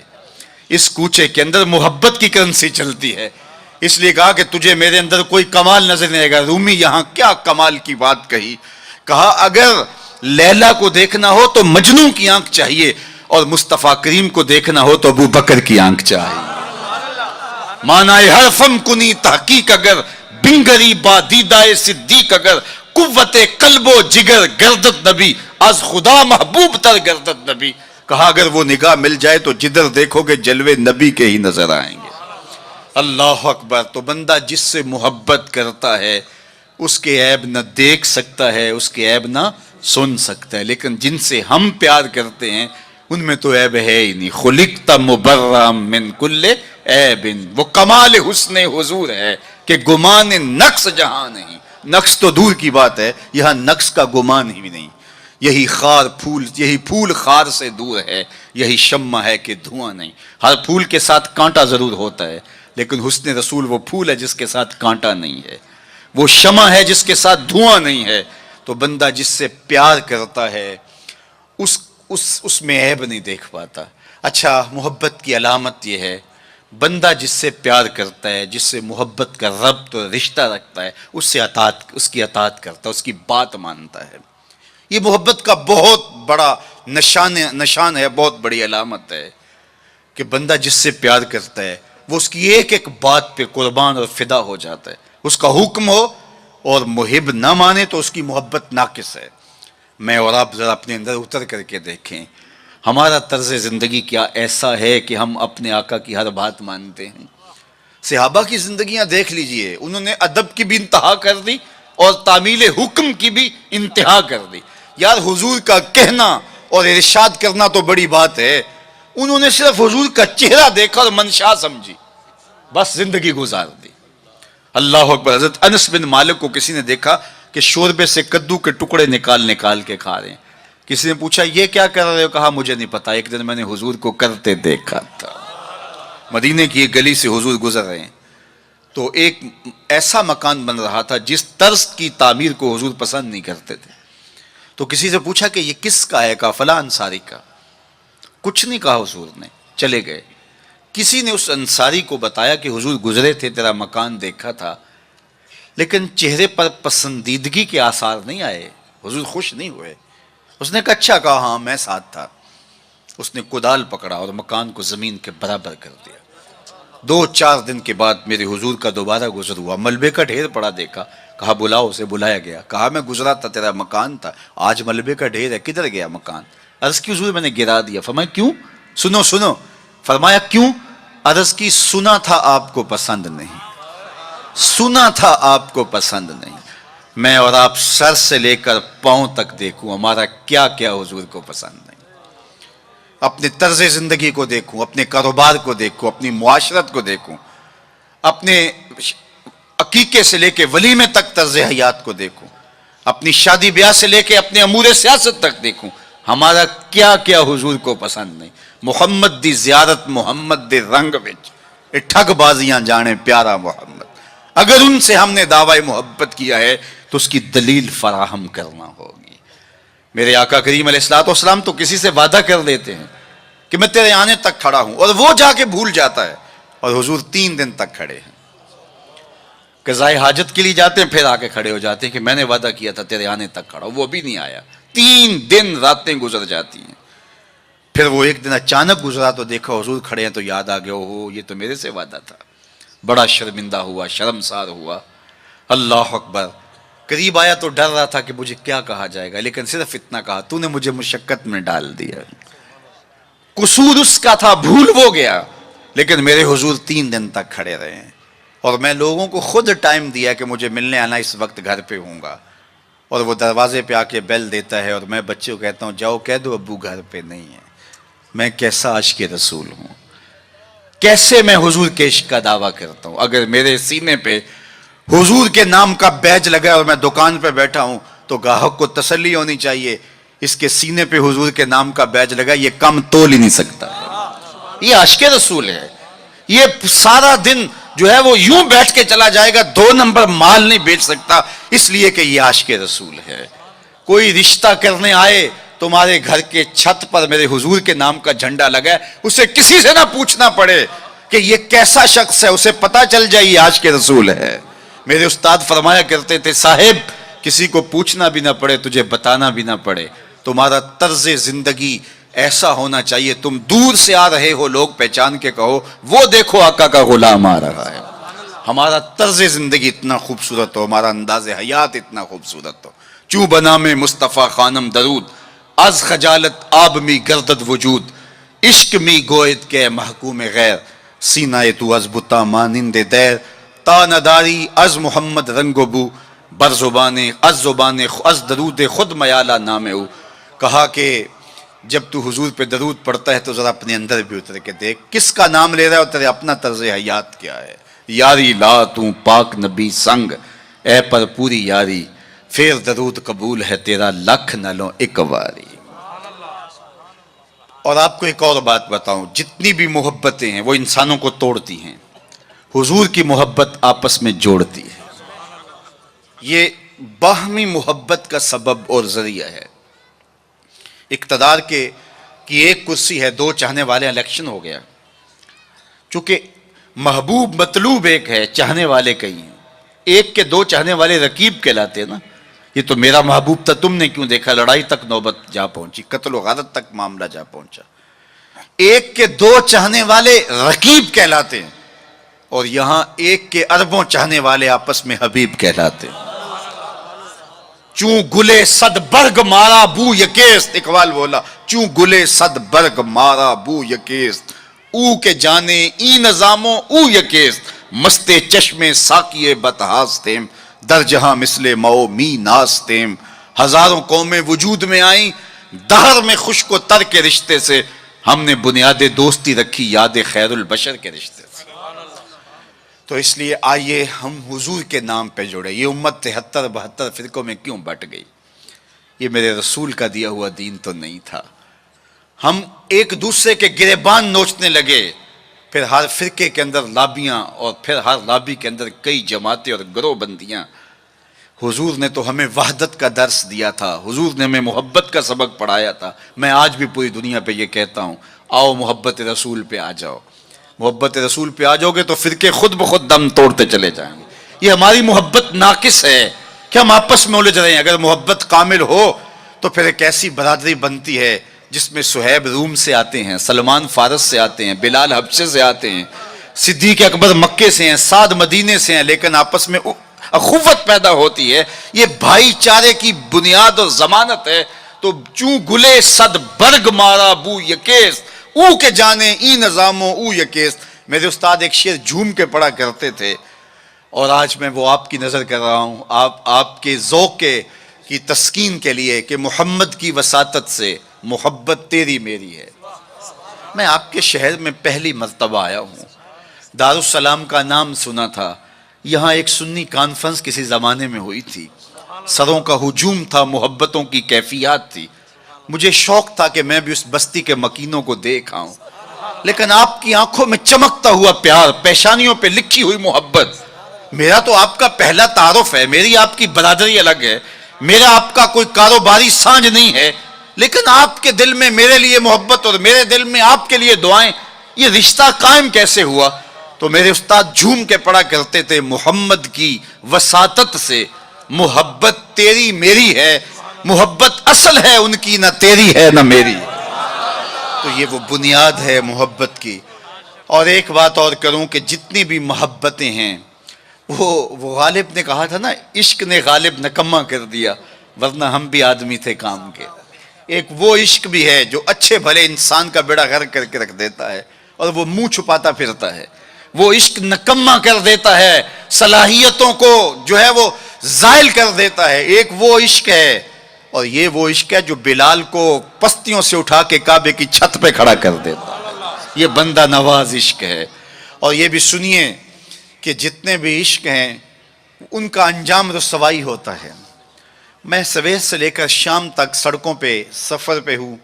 اس کوچے کے اندر محبت کی کرنسی چلتی ہے. اس لیے کہا کہ تجھے میرے اندر کوئی کمال نظر نہیں آئے گا. رومی یہاں کیا کمال کی بات کہی. کہا اگر لیلا کو دیکھنا ہو تو مجنو کی آنکھ چاہیے، اور مصطفیٰ کریم کو دیکھنا ہو تو ابو بکر کی آنکھ چاہیے. معنی حرفم کنی تحقیق اگر بنگری با دیدائے صدیق اگر قوت قلب و جگر گردت نبی از خدا محبوب تر گردت نبی. کہا اگر وہ نگاہ مل جائے تو جدھر دیکھو گے جلوے نبی کے ہی نظر آئیں گے. اللہ اکبر. تو بندہ جس سے محبت کرتا ہے اس کے عیب نہ دیکھ سکتا ہے، اس کے عیب نہ سن سکتا ہے. لیکن جن سے ہم پیار کرتے ہیں ان میں تو عیب ہے ہی نہیں. خلقت مبرأ من کل عیب. وہ کمال حسن حضور ہے کہ گمان نقص جہاں نہیں. نقص تو دور کی بات ہے، یہاں نقص کا گمان ہی نہیں. یہی پھول خار سے دور ہے، یہی شمع ہے کہ دھواں نہیں. ہر پھول کے ساتھ کانٹا ضرور ہوتا ہے، لیکن حسن رسول وہ پھول ہے جس کے ساتھ کانٹا نہیں ہے، وہ شمع ہے جس کے ساتھ دھواں نہیں ہے. تو بندہ جس سے پیار کرتا ہے اس میں عیب نہیں دیکھ پاتا. اچھا، محبت کی علامت یہ ہے بندہ جس سے پیار کرتا ہے، جس سے محبت کا ربط اور رشتہ رکھتا ہے، اس کی اطاعت کرتا ہے، اس کی بات مانتا ہے. یہ محبت کا بہت بڑا نشان ہے، بہت بڑی علامت ہے کہ بندہ جس سے پیار کرتا ہے وہ اس کی ایک ایک بات پہ قربان اور فدا ہو جاتا ہے. اس کا حکم ہو اور محب نہ مانے تو اس کی محبت ناقص ہے. میں اور آپ ذرا اپنے اندر اتر کر کے دیکھیں، ہمارا طرز زندگی کیا ایسا ہے کہ ہم اپنے آقا کی ہر بات مانتے ہیں. صحابہ کی زندگیاں دیکھ لیجئے، انہوں نے ادب کی بھی انتہا کر دی اور تعمیل حکم کی بھی انتہا کر دی. یار حضور کا کہنا اور ارشاد کرنا تو بڑی بات ہے، انہوں نے صرف حضور کا چہرہ دیکھا اور منشا سمجھی، بس زندگی گزار دی. اللہ اکبر. حضرت انس بن مالک کو کسی نے دیکھا کہ شوربے سے کدو کے ٹکڑے نکال کے کھا رہے ہیں. کسی نے پوچھا یہ کیا کر رہے ہو؟ کہا مجھے نہیں پتا، ایک دن میں نے حضور کو کرتے دیکھا تھا. مدینے کی ایک گلی سے حضور گزر رہے ہیں تو ایک ایسا مکان بن رہا تھا جس طرز کی تعمیر کو حضور پسند نہیں کرتے تھے. تو کسی سے پوچھا کہ یہ کس کا ہے؟ کہا فلاں انصاری کا. کچھ نہیں کہا حضور نے، چلے گئے. کسی نے اس انصاری کو بتایا کہ حضور گزرے تھے، تیرا مکان دیکھا تھا، لیکن چہرے پر پسندیدگی کے آثار نہیں آئے، حضور خوش نہیں ہوئے. اس نے کہا اچھا. کہا ہاں میں ساتھ تھا. اس نے کدال پکڑا اور مکان کو زمین کے برابر کر دیا. 2-4 دن کے بعد میرے حضور کا دوبارہ گزر ہوا، ملبے کا ڈھیر پڑا دیکھا. کہا بلاؤ. اسے بلایا گیا. کہا میں گزرا تھا، تیرا مکان تھا، آج ملبے کا ڈھیر ہے، کدھر گیا مکان؟ عرض کی حضور میں نے گرا دیا. فرمایا کیوں؟ سنو. فرمایا کیوں؟ عرض کی سنا تھا آپ کو پسند نہیں، سنا تھا آپ کو پسند نہیں، میں اور آپ سر سے لے کر پاؤں تک دیکھوں ہمارا کیا کیا حضور کو پسند نہیں، اپنے طرز زندگی کو دیکھوں، اپنے کاروبار کو دیکھوں، اپنی معاشرت کو دیکھوں، اپنے عقیقے سے لے کے ولیمے تک طرز حیات کو دیکھوں، اپنی شادی بیاہ سے لے کے اپنے امور سیاست تک دیکھوں، ہمارا کیا کیا حضور کو پسند نہیں۔ محمد دی زیارت محمد دے رنگ وچ اے ٹھگ بازیاں جانے پیارا محمد، اگر ان سے ہم نے دعوی محبت کیا ہے تو اس کی دلیل فراہم کرنا ہوگی۔ میرے آقا کریم علیہ الصلوۃ والسلام تو کسی سے وعدہ کر لیتے ہیں کہ میں تیرے آنے تک کھڑا ہوں، اور وہ جا کے بھول جاتا ہے، اور حضور 3 دن تک کھڑے ہیں، قضائے حاجت کے لیے جاتے ہیں، پھر آ کے کھڑے ہو جاتے ہیں کہ میں نے وعدہ کیا تھا تیرے آنے تک کھڑا ہوں، وہ بھی نہیں آیا، 3 دن راتیں گزر جاتی ہیں، پھر وہ ایک دن اچانک گزرا تو دیکھا حضور کھڑے ہیں، تو یاد آ گیا اوہ یہ تو میرے سے وعدہ تھا، بڑا شرمندہ ہوا، شرمسار ہوا۔ اللہ اکبر، قریب آیا تو ڈر رہا تھا کہ مجھے کیا کہا جائے گا، لیکن صرف اتنا کہا تو نے مجھے مشقت میں ڈال دیا، قصور اس کا تھا، بھول وہ گیا، لیکن میرے حضور 3 دن تک کھڑے رہے ہیں، اور میں لوگوں کو خود ٹائم دیا کہ مجھے ملنے آنا، اس وقت گھر پہ ہوں گا، اور وہ دروازے پہ آ کے بیل دیتا ہے، اور میں بچے کو کہتا ہوں جاؤ کہہ دو ابو گھر پہ نہیں ہے۔ میں کیسا عاشق رسول ہوں، کیسے میں حضور کے عشق کا دعویٰ کرتا ہوں۔ اگر میرے سینے پہ حضور کے نام کا بیج لگا اور میں دکان پہ بیٹھا ہوں تو گاہک کو تسلی ہونی چاہیے، اس کے سینے پہ حضور کے نام کا بیج لگا، یہ کم تول ہی نہیں سکتا، یہ عاشق رسول ہے۔ یہ سارا دن جو ہے وہ یوں بیٹھ کے چلا جائے گا، 2 نمبر مال نہیں بیچ سکتا، اس لیے کہ یہ عاشق رسول ہے۔ کوئی رشتہ کرنے آئے تمہارے گھر کے چھت پر میرے حضور کے نام کا جھنڈا لگا ہے، اسے کسی سے نہ پوچھنا پڑے کہ یہ کیسا شخص ہے، اسے پتا چل جائے یہ عاشق رسول ہے۔ میرے استاد فرمایا کرتے تھے صاحب کسی کو پوچھنا بھی نہ پڑے، تجھے بتانا بھی نہ پڑے، تمہارا طرز زندگی ایسا ہونا چاہیے، تم دور سے آ رہے ہو لوگ پہچان کے کہو وہ دیکھو آقا کا غلام آ رہا ہے۔ ہمارا طرز زندگی اتنا خوبصورت ہو، ہمارا انداز حیات اتنا خوبصورت ہو، چوں بنا میں مصطفیٰ خانم درود، از خجالت آب می گردد وجود، عشق می گوید کے محکوم غیر، سینہ تو از بتا مانند دیر، تا نداری از محمد رنگ و بو، بر زبان از درود خود میالہ نام او۔ کہا کہ جب تو حضور پہ درود پڑھتا ہے تو ذرا اپنے اندر بھی اتر کے دیکھ کس کا نام لے رہا ہے اور تیرے اپنا طرز حیات کیا ہے۔ یاری لا تو پاک نبی سنگ، اے پر پوری یاری، پھر درود قبول ہے تیرا لکھ نہ لو ایک واری۔ اور آپ کو ایک اور بات بتاؤں، جتنی بھی محبتیں ہیں وہ انسانوں کو توڑتی ہیں، حضور کی محبت آپس میں جوڑتی ہے۔ یہ باہمی محبت کا سبب اور ذریعہ ہے۔ اقتدار کی ایک کرسی ہے، 2 چاہنے والے، الیکشن ہو گیا، چونکہ محبوب مطلوب ایک ہے، چاہنے والے کئی ہیں، ایک کے 2 چاہنے والے رقیب کہلاتے ہیں نا۔ یہ تو میرا محبوب تھا، تم نے کیوں دیکھا، لڑائی تک نوبت جا پہنچی، قتل و غارت تک معاملہ جا پہنچا۔ ایک کے 2 چاہنے والے رقیب کہلاتے ہیں، اور یہاں ایک کے اربوں چاہنے والے آپس میں حبیب کہلاتے ہیں۔ چوں گلے صد برگ مارا بو یکیست، اقبال بولا چوں گلے صد برگ مارا بو یکیست، او کے جانے ای نظاموں او یکیست، مستے چشمے ساکیے بتہاستیم، در جہاں مثل مو می ناستیم، ہزاروں قومیں وجود میں آئیں، دہر میں خشک و تر کے رشتے سے، ہم نے بنیاد دوستی رکھی یاد خیر البشر کے رشتے سے۔ تو اس لیے آئیے ہم حضور کے نام پہ جڑے۔ یہ امت 73-72 فرقوں میں کیوں بٹ گئی؟ یہ میرے رسول کا دیا ہوا دین تو نہیں تھا۔ ہم ایک دوسرے کے گریبان نوچنے لگے، پھر ہر فرقے کے اندر لابیاں، اور پھر ہر لابی کے اندر کئی جماعتیں اور گروہ بندیاں۔ حضور نے تو ہمیں وحدت کا درس دیا تھا، حضور نے ہمیں محبت کا سبق پڑھایا تھا۔ میں آج بھی پوری دنیا پہ یہ کہتا ہوں، آؤ محبت رسول پہ آ جاؤ، محبت رسول پہ آ جاؤ گے تو فرقے خود بخود دم توڑتے چلے جائیں گے۔ یہ ہماری محبت ناقص ہے کہ ہم آپس میں الجھ رہے ہیں۔ اگر محبت کامل ہو تو پھر ایک ایسی برادری بنتی ہے جس میں صہیب روم سے آتے ہیں، سلمان فارس سے آتے ہیں، بلال حبشے سے آتے ہیں، صدیق اکبر مکے سے ہیں، سعد مدینے سے ہیں، لیکن آپس میں اخوت پیدا ہوتی ہے۔ یہ بھائی چارے کی بنیاد اور ضمانت ہے۔ تو چوں گلے صد برگ مارا بو یکیست، او کے جانے ای نظاموں او یکیست، میرے استاد ایک شعر جھوم کے پڑھا کرتے تھے، اور آج میں وہ آپ کی نظر کر رہا ہوں، آپ کے ذوق کی تسکین کے لیے کہ محمد کی وساطت سے محبت تیری میری ہے۔ میں آپ کے شہر میں پہلی مرتبہ آیا ہوں، دارالسلام کا نام سنا تھا، یہاں ایک سنی کانفرنس کسی زمانے میں ہوئی تھی، سروں کا ہجوم تھا، محبتوں کی کیفیات تھی، مجھے شوق تھا کہ میں بھی اس بستی کے مکینوں کو دیکھ آؤں، لیکن آپ کی آنکھوں میں چمکتا ہوا پیار، پیشانیوں پہ لکھی ہوئی محبت، میرا تو آپ کا پہلا تعارف ہے، میری آپ کی برادری الگ ہے، میرا آپ کا کوئی کاروباری سانج نہیں ہے، لیکن آپ کے دل میں میرے لیے محبت اور میرے دل میں آپ کے لیے دعائیں، یہ رشتہ قائم کیسے ہوا؟ تو میرے استاد جھوم کے پڑھا کرتے تھے، محمد کی وساطت سے محبت تیری میری ہے، محبت اصل ہے ان کی، نہ تیری ہے نہ میری۔ تو یہ وہ بنیاد ہے محبت کی۔ اور ایک بات اور کروں کہ جتنی بھی محبتیں ہیں، وہ غالب نے کہا تھا نا، عشق نے غالب نکما کر دیا، ورنہ ہم بھی آدمی تھے کام کے۔ ایک وہ عشق بھی ہے جو اچھے بھلے انسان کا بیڑا غرق کر کے رکھ دیتا ہے اور وہ منہ چھپاتا پھرتا ہے، وہ عشق نکما کر دیتا ہے، صلاحیتوں کو جو ہے وہ زائل کر دیتا ہے۔ ایک وہ عشق ہے، اور یہ وہ عشق ہے جو بلال کو پستیوں سے اٹھا کے کعبے کی چھت پہ کھڑا کر دیتا ہے، یہ بندہ نواز عشق ہے۔ اور یہ بھی سنیے کہ جتنے بھی عشق ہیں ان کا انجام رسوائی ہوتا ہے۔ میں سویر سے لے کر شام تک سڑکوں پہ سفر پہ ہوں،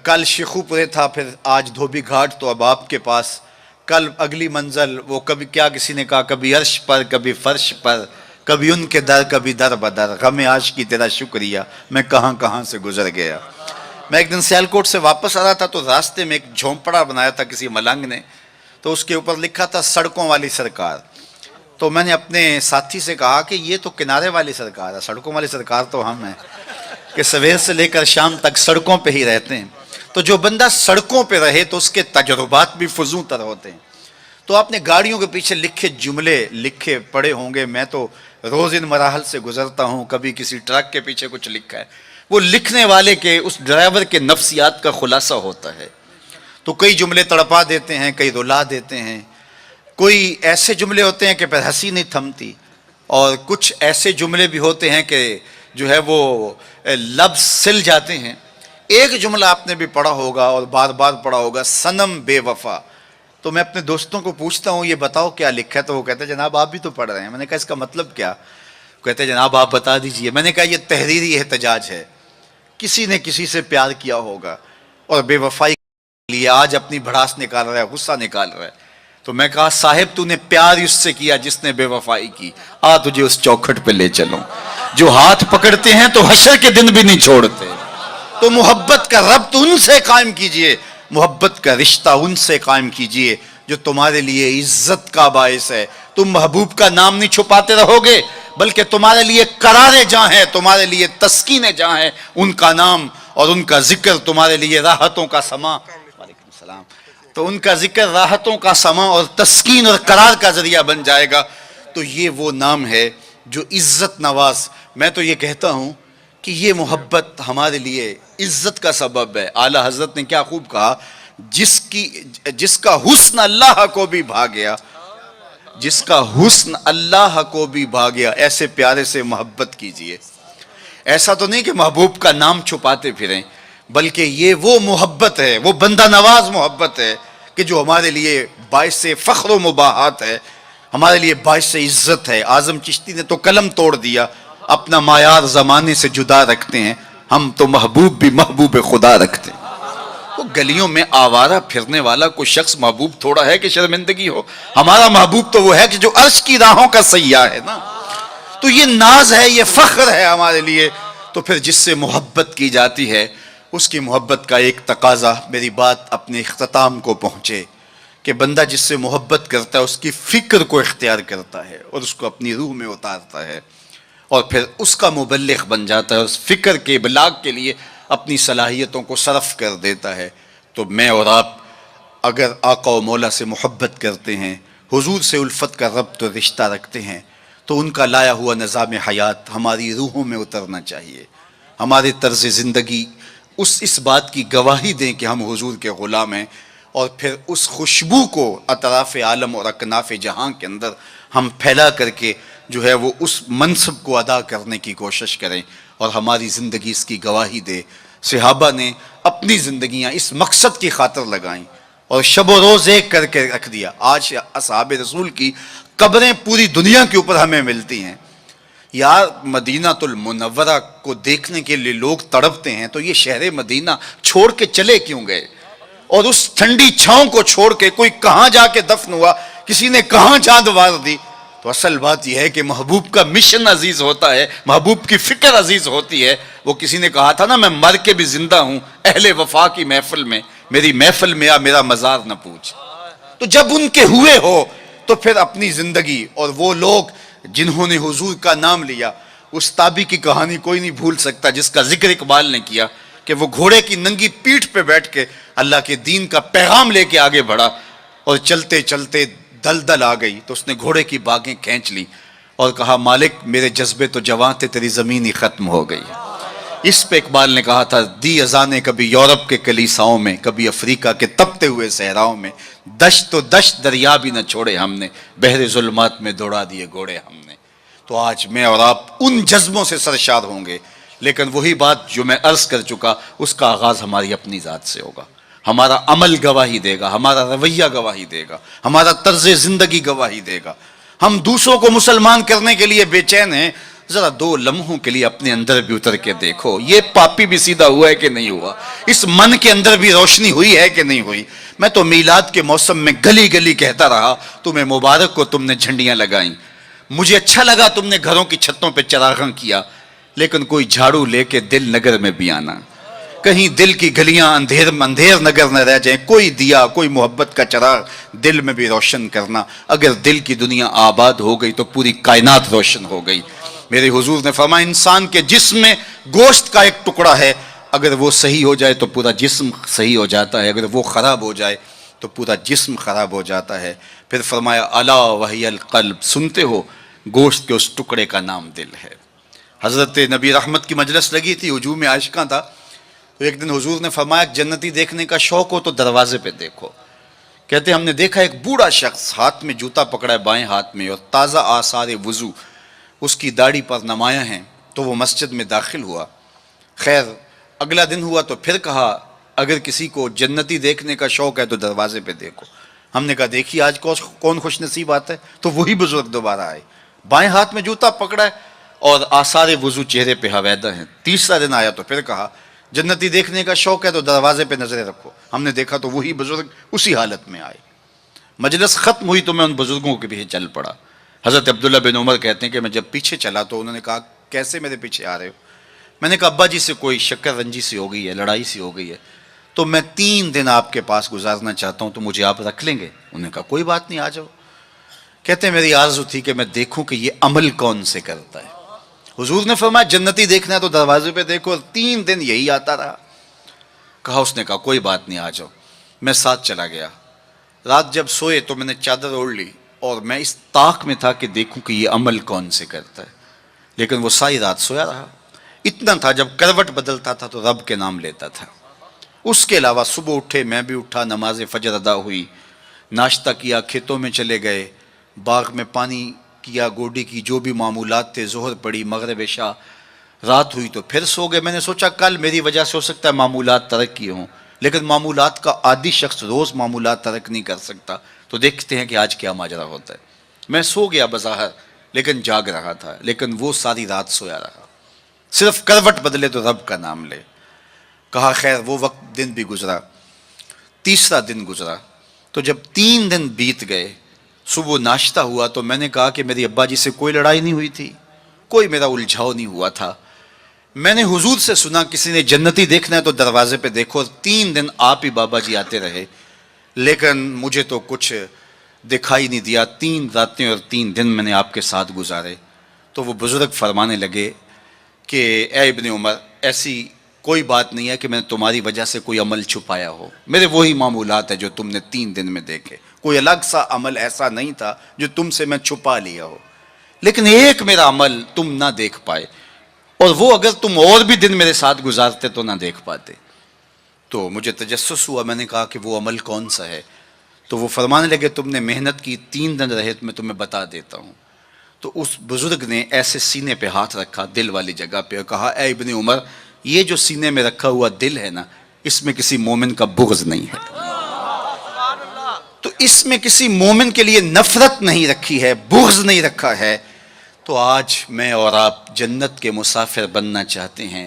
کل شیخو پورے تھا، پھر آج دھوبی گھاٹ، تو اب آپ کے پاس کل اگلی منزل، وہ کبھی کیا کسی نے کہا، کبھی عرش پر کبھی فرش پر، کبھی ان کے در کبھی در بدر، غم عاشقی تیرا شکریہ میں کہاں کہاں سے گزر گیا۔ میں ایک دن سیالکوٹ سے واپس آ رہا تھا تو راستے میں ایک جھونپڑا بنایا تھا کسی ملنگ نے، تو اس کے اوپر لکھا تھا سڑکوں والی سرکار۔ تو میں نے اپنے ساتھی سے کہا کہ یہ تو کنارے والی سرکار ہے، سڑکوں والی سرکار تو ہم ہیں کہ سویر سے لے کر شام تک سڑکوں پہ ہی رہتے ہیں۔ تو جو بندہ سڑکوں پہ رہے تو اس کے تجربات بھی فزوں تر ہوتے ہیں۔ تو آپ نے گاڑیوں کے پیچھے لکھے جملے لکھے پڑھے ہوں گے، میں تو روز ان مراحل سے گزرتا ہوں، کبھی کسی ٹرک کے پیچھے کچھ لکھا ہے، وہ لکھنے والے کے، اس ڈرائیور کے نفسیات کا خلاصہ ہوتا ہے۔ تو کئی جملے تڑپا دیتے ہیں، کئی رلا دیتے ہیں، کوئی ایسے جملے ہوتے ہیں کہ پھر ہنسی نہیں تھمتی، اور کچھ ایسے جملے بھی ہوتے ہیں کہ جو ہے وہ لفظ سل جاتے ہیں۔ ایک جملہ آپ نے بھی پڑھا ہوگا اور بار بار پڑھا ہوگا، صنم بے وفا۔ تو میں اپنے دوستوں کو پوچھتا ہوں یہ بتاؤ کیا لکھا ہے، تو وہ کہتے ہیں جناب آپ بھی تو پڑھ رہے ہیں۔ میں نے کہا اس کا مطلب کیا؟ کہتے ہیں جناب آپ بتا دیجئے۔ میں نے کہا یہ تحریری احتجاج ہے، کسی نے کسی سے پیار کیا ہوگا اور بے وفائی کے لیے آج اپنی بھڑاس نکال رہا ہے، غصہ نکال رہا ہے۔ تو میں کہا صاحب تو نے پیار اس سے کیا جس نے بے وفائی کی، آ تجھے اس چوکھٹ پہ لے چلوں، جو ہاتھ پکڑتے ہیں تو حشر کے دن بھی نہیں چھوڑتے۔ تو محبت کا ربط ان سے قائم کیجئے، محبت کا رشتہ ان سے قائم کیجئے جو تمہارے لیے عزت کا باعث ہے۔ تم محبوب کا نام نہیں چھپاتے رہو گے، بلکہ تمہارے لیے قرار جہاں ہے، تمہارے لیے تسکین جہاں ہے، ان کا نام اور ان کا ذکر تمہارے لیے راحتوں کا سما، وعلیکم السلام، تو ان کا ذکر راحتوں کا سما اور تسکین اور قرار کا ذریعہ بن جائے گا۔ تو یہ وہ نام ہے جو عزت نواز۔ میں تو یہ کہتا ہوں کہ یہ محبت ہمارے لیے عزت کا سبب ہے۔ اعلیٰ حضرت نے کیا خوب کہا، جس کا حسن اللہ کو بھی بھا گیا، جس کا حسن اللہ کو بھی بھا گیا، ایسے پیارے سے محبت کیجئے۔ ایسا تو نہیں کہ محبوب کا نام چھپاتے پھریں، بلکہ یہ وہ محبت ہے، وہ بندہ نواز محبت ہے کہ جو ہمارے لیے باعث فخر و مباحات ہے، ہمارے لیے باعث عزت ہے۔ اعظم چشتی نے تو قلم توڑ دیا، اپنا معیار زمانے سے جدا رکھتے ہیں، ہم تو محبوب بھی محبوب خدا رکھتے ہیں۔ وہ گلیوں میں آوارہ پھرنے والا کوئی شخص محبوب تھوڑا ہے کہ شرمندگی ہو، ہمارا محبوب تو وہ ہے کہ جو عرش کی راہوں کا سیاح ہے نا۔ تو یہ ناز ہے، یہ فخر ہے ہمارے لیے۔ تو پھر جس سے محبت کی جاتی ہے اس کی محبت کا ایک تقاضا، میری بات اپنے اختتام کو پہنچے، کہ بندہ جس سے محبت کرتا ہے اس کی فکر کو اختیار کرتا ہے اور اس کو اپنی روح میں اتارتا ہے، اور پھر اس کا مبلغ بن جاتا ہے، اس فکر کے ابلاغ کے لیے اپنی صلاحیتوں کو صرف کر دیتا ہے۔ تو میں اور آپ اگر آقا و مولا سے محبت کرتے ہیں، حضور سے الفت کا ربط و رشتہ رکھتے ہیں، تو ان کا لایا ہوا نظام حیات ہماری روحوں میں اترنا چاہیے۔ ہمارے طرز زندگی اس بات کی گواہی دیں کہ ہم حضور کے غلام ہیں، اور پھر اس خوشبو کو اطراف عالم اور اکناف جہاں کے اندر ہم پھیلا کر کے جو ہے وہ اس منصب کو ادا کرنے کی کوشش کریں اور ہماری زندگی اس کی گواہی دے۔ صحابہ نے اپنی زندگیاں اس مقصد کی خاطر لگائیں اور شب و روز ایک کر کے رکھ دیا۔ آج اصحاب رسول کی قبریں پوری دنیا کے اوپر ہمیں ملتی ہیں۔ یار مدینہ المنورہ کو دیکھنے کے لیے لوگ تڑپتے ہیں، تو یہ شہر مدینہ چھوڑ کے چلے کیوں گئے؟ اور اس ٹھنڈی چھاؤں کو چھوڑ کے کوئی کہاں جا کے دفن ہوا، کسی نے کہاں چاند وار دی؟ تو اصل بات یہ ہے کہ محبوب کا مشن عزیز ہوتا ہے، محبوب کی فکر عزیز ہوتی ہے۔ وہ کسی نے کہا تھا نا، میں مر کے بھی زندہ ہوں اہل وفا کی محفل میں، میری محفل میں آ میرا مزار نہ پوچھ۔ تو جب ان کے ہوئے ہو تو پھر اپنی زندگی، اور وہ لوگ جنہوں نے حضور کا نام لیا، اس تابی کی کہانی کوئی نہیں بھول سکتا جس کا ذکر اقبال نے کیا کہ وہ گھوڑے کی ننگی پیٹھ پہ بیٹھ کے اللہ کے دین کا پیغام لے کے آگے بڑھا، اور چلتے چلتے دلدل آ گئی تو اس نے گھوڑے کی باگیں کھینچ لی اور کہا مالک میرے جذبے تو جواں تھے، تیری زمین ہی ختم ہو گئی۔ اس پہ اقبال نے کہا تھا، دی اذانیں کبھی یورپ کے کلیساؤں میں، کبھی افریقہ کے تپتے ہوئے صحراؤں میں، دشت تو دشت دریا بھی نہ چھوڑے ہم نے، بحر ظلمات میں دوڑا دیے گھوڑے ہم نے۔ تو آج میں اور آپ ان جذبوں سے سرشار ہوں گے، لیکن وہی بات جو میں عرض کر چکا، اس کا آغاز ہماری اپنی ذات سے ہوگا۔ ہمارا عمل گواہی دے گا، ہمارا رویہ گواہی دے گا، ہمارا طرز زندگی گواہی دے گا۔ ہم دوسروں کو مسلمان کرنے کے لیے بے چین ہیں، ذرا 2 لمحوں کے لیے اپنے اندر بھی اتر کے دیکھو، یہ پاپی بھی سیدھا ہوا ہے کہ نہیں ہوا، اس من کے اندر بھی روشنی ہوئی ہے کہ نہیں ہوئی۔ میں تو میلاد کے موسم میں گلی گلی کہتا رہا، تمہیں مبارک کو تم نے جھنڈیاں لگائیں، مجھے اچھا لگا تم نے گھروں کی چھتوں پہ چراغاں کیا، لیکن کوئی جھاڑو لے کے دل نگر میں بھی آنا، کہیں دل کی گلیاں اندھیر نگر نہ رہ جائیں، کوئی دیا کوئی محبت کا چراغ دل میں بھی روشن کرنا۔ اگر دل کی دنیا آباد ہو گئی تو پوری کائنات روشن ہو گئی۔ میرے حضور نے فرمایا انسان کے جسم میں گوشت کا ایک ٹکڑا ہے، اگر وہ صحیح ہو جائے تو پورا جسم صحیح ہو جاتا ہے، اگر وہ خراب ہو جائے تو پورا جسم خراب ہو جاتا ہے۔ پھر فرمایا الا وہی القلب، سنتے ہو گوشت کے اس ٹکڑے کا نام دل ہے۔ حضرت نبی رحمت کی مجلس لگی تھی، ہجوم عاشقاں تھا، تو ایک دن حضور نے فرمایا جنتی دیکھنے کا شوق ہو تو دروازے پہ دیکھو۔ کہتے ہم نے دیکھا ایک بوڑھا شخص ہاتھ میں جوتا پکڑا ہے بائیں ہاتھ میں، اور تازہ آثار وضو اس کی داڑھی پر نمایاں ہیں، تو وہ مسجد میں داخل ہوا۔ خیر اگلا دن ہوا تو پھر کہا اگر کسی کو جنتی دیکھنے کا شوق ہے تو دروازے پہ دیکھو۔ ہم نے کہا دیکھیے آج کون خوش نصیب آتا ہے، تو وہی بزرگ دوبارہ آئے، بائیں ہاتھ میں جوتا پکڑا ہے اور آثار وضو چہرے پہ حویدہ ہیں۔ تیسرا دن آیا تو پھر کہا جنتی دیکھنے کا شوق ہے تو دروازے پہ نظریں رکھو۔ ہم نے دیکھا تو وہی بزرگ اسی حالت میں آئے۔ مجلس ختم ہوئی تو میں ان بزرگوں کے پیچھے چل پڑا۔ حضرت عبداللہ بن عمر کہتے ہیں کہ میں جب پیچھے چلا تو انہوں نے کہا کیسے میرے پیچھے آ رہے ہو؟ میں نے کہا ابا جی سے کوئی شکر رنجی سی ہو گئی ہے، لڑائی سی ہو گئی ہے، تو میں 3 دن آپ کے پاس گزارنا چاہتا ہوں، تو مجھے آپ رکھ لیں گے؟ انہوں نے کہا کوئی بات نہیں، آ جاؤ۔ کہتے ہیں میری آرزو تھی کہ میں دیکھوں کہ یہ عمل کون سے کرتا ہے۔ حضور نے فرمایا جنتی دیکھنا ہے تو دروازے پہ دیکھو، اور 3 دن یہی آتا رہا۔ کہا اس نے کہا کوئی بات نہیں، آ جاؤ۔ میں ساتھ چلا گیا۔ رات جب سوئے تو میں نے چادر اوڑھ لی اور میں اس طاق میں تھا کہ دیکھوں کہ یہ عمل کون سے کرتا ہے، لیکن وہ ساری رات سویا رہا۔ اتنا تھا جب کروٹ بدلتا تھا تو رب کے نام لیتا تھا۔ اس کے علاوہ صبح اٹھے، میں بھی اٹھا، نماز فجر ادا ہوئی، ناشتہ کیا، کھیتوں میں چلے گئے، باغ میں پانی کیا، گوڈی کی جو بھی معمولات تھے، ظہر پڑی، مغرب عشاء، رات ہوئی تو پھر سو گئے۔ میں نے سوچا کل میری وجہ سے ہو سکتا ہے معمولات ترک کیے ہوں، لیکن معمولات کا عادی شخص روز معمولات ترک نہیں کر سکتا، تو دیکھتے ہیں کہ آج کیا ماجرا ہوتا ہے۔ میں سو گیا بظاہر، لیکن جاگ رہا تھا، لیکن وہ ساری رات سویا رہا، صرف کروٹ بدلے تو رب کا نام لے۔ کہا خیر وہ وقت دن بھی گزرا۔ تیسرا دن گزرا تو جب 3 دن بیت گئے، صبح ناشتہ ہوا تو میں نے کہا کہ میری ابا جی سے کوئی لڑائی نہیں ہوئی تھی، کوئی میرا الجھاؤ نہیں ہوا تھا۔ میں نے حضور سے سنا کسی نے جنتی دیکھنا ہے تو دروازے پہ دیکھو، 3 دن آپ ہی بابا جی آتے رہے، لیکن مجھے تو کچھ دکھائی نہیں دیا۔ 3 راتیں اور 3 دن میں نے آپ کے ساتھ گزارے۔ تو وہ بزرگ فرمانے لگے کہ اے ابن عمر، ایسی کوئی بات نہیں ہے کہ میں نے تمہاری وجہ سے کوئی عمل چھپایا ہو، میرے وہی معمولات ہیں جو تم نے 3 دن میں دیکھے، کوئی الگ سا عمل ایسا نہیں تھا جو تم سے میں چھپا لیا ہو، لیکن ایک میرا عمل تم نہ دیکھ پائے، اور وہ اگر تم اور بھی دن میرے ساتھ گزارتے تو نہ دیکھ پاتے۔ تو مجھے تجسس ہوا، میں نے کہا کہ وہ عمل کون سا ہے؟ تو وہ فرمانے لگے تم نے محنت کی 3 دن رہے، میں تمہیں بتا دیتا ہوں۔ تو اس بزرگ نے ایسے سینے پہ ہاتھ رکھا دل والی جگہ پہ اور کہا اے ابن عمر، یہ جو سینے میں رکھا ہوا دل ہے نا، اس میں کسی مومن کا بغض نہیں ہے، تو اس میں کسی مومن کے لیے نفرت نہیں رکھی ہے، بغض نہیں رکھا ہے۔ تو آج میں اور آپ جنت کے مسافر بننا چاہتے ہیں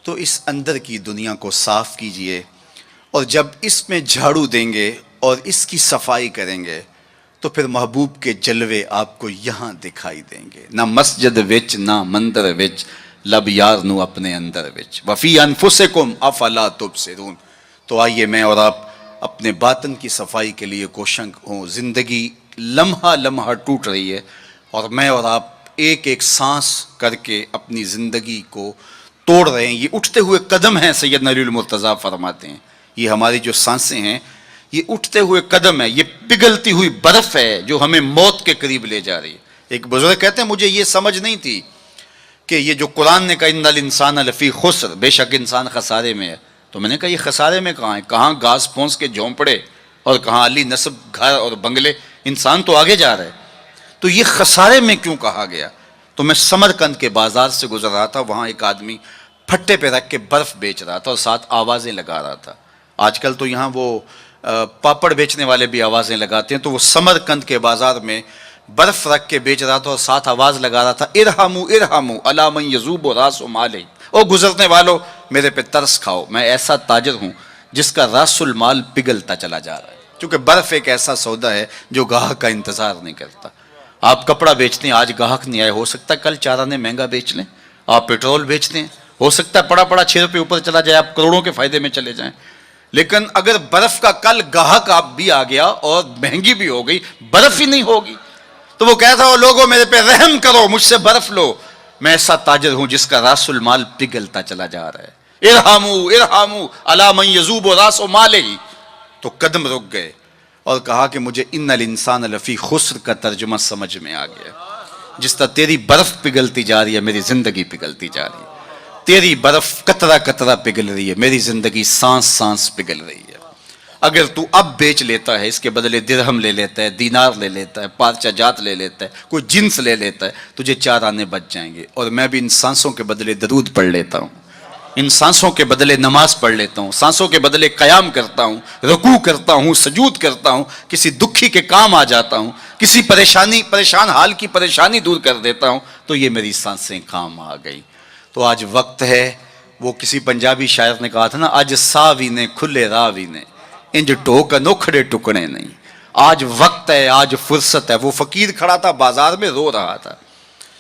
تو اس اندر کی دنیا کو صاف کیجئے، اور جب اس میں جھاڑو دیں گے اور اس کی صفائی کریں گے تو پھر محبوب کے جلوے آپ کو یہاں دکھائی دیں گے، نہ مسجد وچ نہ مندر وچ، لب یار نو اپنے اندر وچ، وفی انفسکم افلا تبصرون۔ تو آئیے میں اور آپ اپنے باطن کی صفائی کے لیے کوشاں ہوں۔ زندگی لمحہ لمحہ ٹوٹ رہی ہے اور میں اور آپ ایک ایک سانس کر کے اپنی زندگی کو توڑ رہے ہیں۔ یہ اٹھتے ہوئے قدم ہیں، سیدنا علی المرتضیٰ فرماتے ہیں، یہ ہماری جو سانسیں ہیں یہ اٹھتے ہوئے قدم ہے، یہ پگھلتی ہوئی برف ہے جو ہمیں موت کے قریب لے جا رہی ہے۔ ایک بزرگ کہتے ہیں مجھے یہ سمجھ نہیں تھی کہ یہ جو قرآن نے کہا ان الانسان لفی خسر، بے شک انسان خسارے میں ہے، تو میں نے کہا یہ خسارے میں کہاں ہے؟ کہاں گھاس پھونس کے جھونپڑے اور کہاں علی نصب گھر اور بنگلے، انسان تو آگے جا رہا ہے، تو یہ خسارے میں کیوں کہا گیا؟ تو میں سمرقند کے بازار سے گزر رہا تھا، وہاں ایک آدمی پھٹے پہ رکھ کے برف بیچ رہا تھا اور ساتھ آوازیں لگا رہا تھا۔ آج کل تو یہاں وہ پاپڑ بیچنے والے بھی آوازیں لگاتے ہیں، تو وہ سمرقند کے بازار میں برف رکھ کے بیچ رہا تھا اور ساتھ آواز لگا رہا تھا ارحموا ارحموا الی من یذوب راس مال، او گزرنے والو میرے پہ ترس کھاؤ، میں ایسا تاجر ہوں جس کا راس المال پگھلتا چلا جا رہا ہے، کیونکہ برف ایک ایسا سودا ہے جو گاہک کا انتظار نہیں کرتا۔ آپ کپڑا بیچتے ہیں، آج گاہک نہیں آئے، ہو سکتا ہے کل 4 آنے مہنگا بیچ لیں۔ آپ پیٹرول بیچتے ہیں، ہو سکتا ہے پڑا پڑا 6 روپے اوپر چلا جائے، آپ کروڑوں کے فائدے میں چلے جائیں۔ لیکن اگر برف کا کل گاہک آپ بھی آ گیا اور مہنگی بھی ہو گئی، برف ہی نہیں ہوگی، تو وہ کہتا ہو لوگوں میرے پہ رحم کرو، مجھ سے برف لو، میں ایسا تاجر ہوں جس کا راس المال پگھلتا چلا جا رہا ہے۔ ارحموا ارحموا الی من یذوب راس مالہ، تو قدم رک گئے اور کہا کہ مجھے ان الانسان لفی خسر کا ترجمہ سمجھ میں آ گیا۔ جس طرح تیری برف پگھلتی جا رہی ہے میری زندگی پگھلتی جا رہی ہے، تیری برف قطرہ قطرہ پگھل رہی ہے، میری زندگی سانس سانس پگھل رہی ہے۔ اگر تو اب بیچ لیتا ہے، اس کے بدلے درہم لے لیتا ہے، دینار لے لیتا ہے، پارچہ جات لے لیتا ہے، کوئی جنس لے لیتا ہے، تجھے 4 آنے بچ جائیں گے۔ اور میں بھی ان سانسوں کے بدلے درود پڑھ لیتا ہوں، ان سانسوں کے بدلے نماز پڑھ لیتا ہوں، سانسوں کے بدلے قیام کرتا ہوں، رکوع کرتا ہوں، سجود کرتا ہوں، کسی دکھی کے کام آ جاتا ہوں، کسی پریشان حال کی پریشانی دور کر دیتا ہوں، تو یہ میری سانسیں کام آ گئی۔ تو آج وقت ہے، وہ کسی پنجابی شاعر نے کہا تھا نا، آج ساوی نے کھلے راوی نے انج ٹوک نوکھڑے ٹکڑے نہیں۔ آج وقت ہے، آج فرصت ہے۔ وہ فقیر کھڑا تھا بازار میں رو رہا تھا،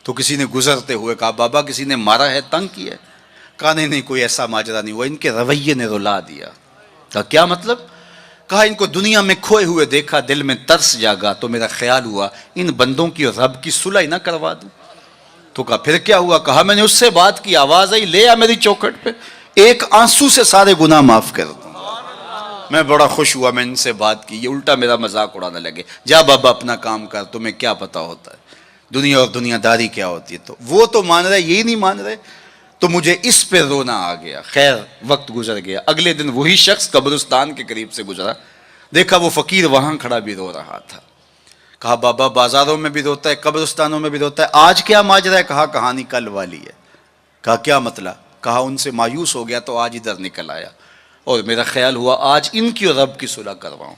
تو کسی نے گزرتے ہوئے کہا بابا کسی نے مارا ہے، تنگ کیا ہے؟ کہا نہیں کوئی ایسا ماجرا نہیں ہوا، ان کے رویے نے رلا دیا۔ کہا کیا مطلب؟ کہا ان کو دنیا میں کھوئے ہوئے دیکھا، دل میں ترس جاگا، تو میرا خیال ہوا ان بندوں کی اور رب کی صلح نہ کروا دوں۔ تو کہا پھر کیا ہوا؟ کہا میں نے اس سے بات کی، آواز آئی لے آ میری چوکھٹ پہ، ایک آنسو سے سارے گناہ معاف کر دوں۔ میں بڑا خوش ہوا، میں ان سے بات کی، یہ الٹا میرا مذاق اڑانے لگے، جا بابا اپنا کام کر، تمہیں کیا پتا ہوتا ہے دنیا اور دنیا داری کیا ہوتی ہے۔ تو وہ تو مان رہے، یہی نہیں مان رہے، تو مجھے اس پہ رونا آ گیا۔ خیر وقت گزر گیا، اگلے دن وہی شخص قبرستان کے قریب سے گزرا، دیکھا وہ فقیر وہاں کھڑا بھی رو رہا تھا۔ کہا بابا بازاروں میں بھی روتا ہے، قبرستانوں میں بھی روتا ہے، آج کیا ماجرا ہے؟ کہا کہانی کل والی ہے۔ کہا کیا مطلب؟ کہا ان سے مایوس ہو گیا تو آج ادھر نکل آیا، اور میرا خیال ہوا آج ان کی اور رب کی صلح کرواؤں۔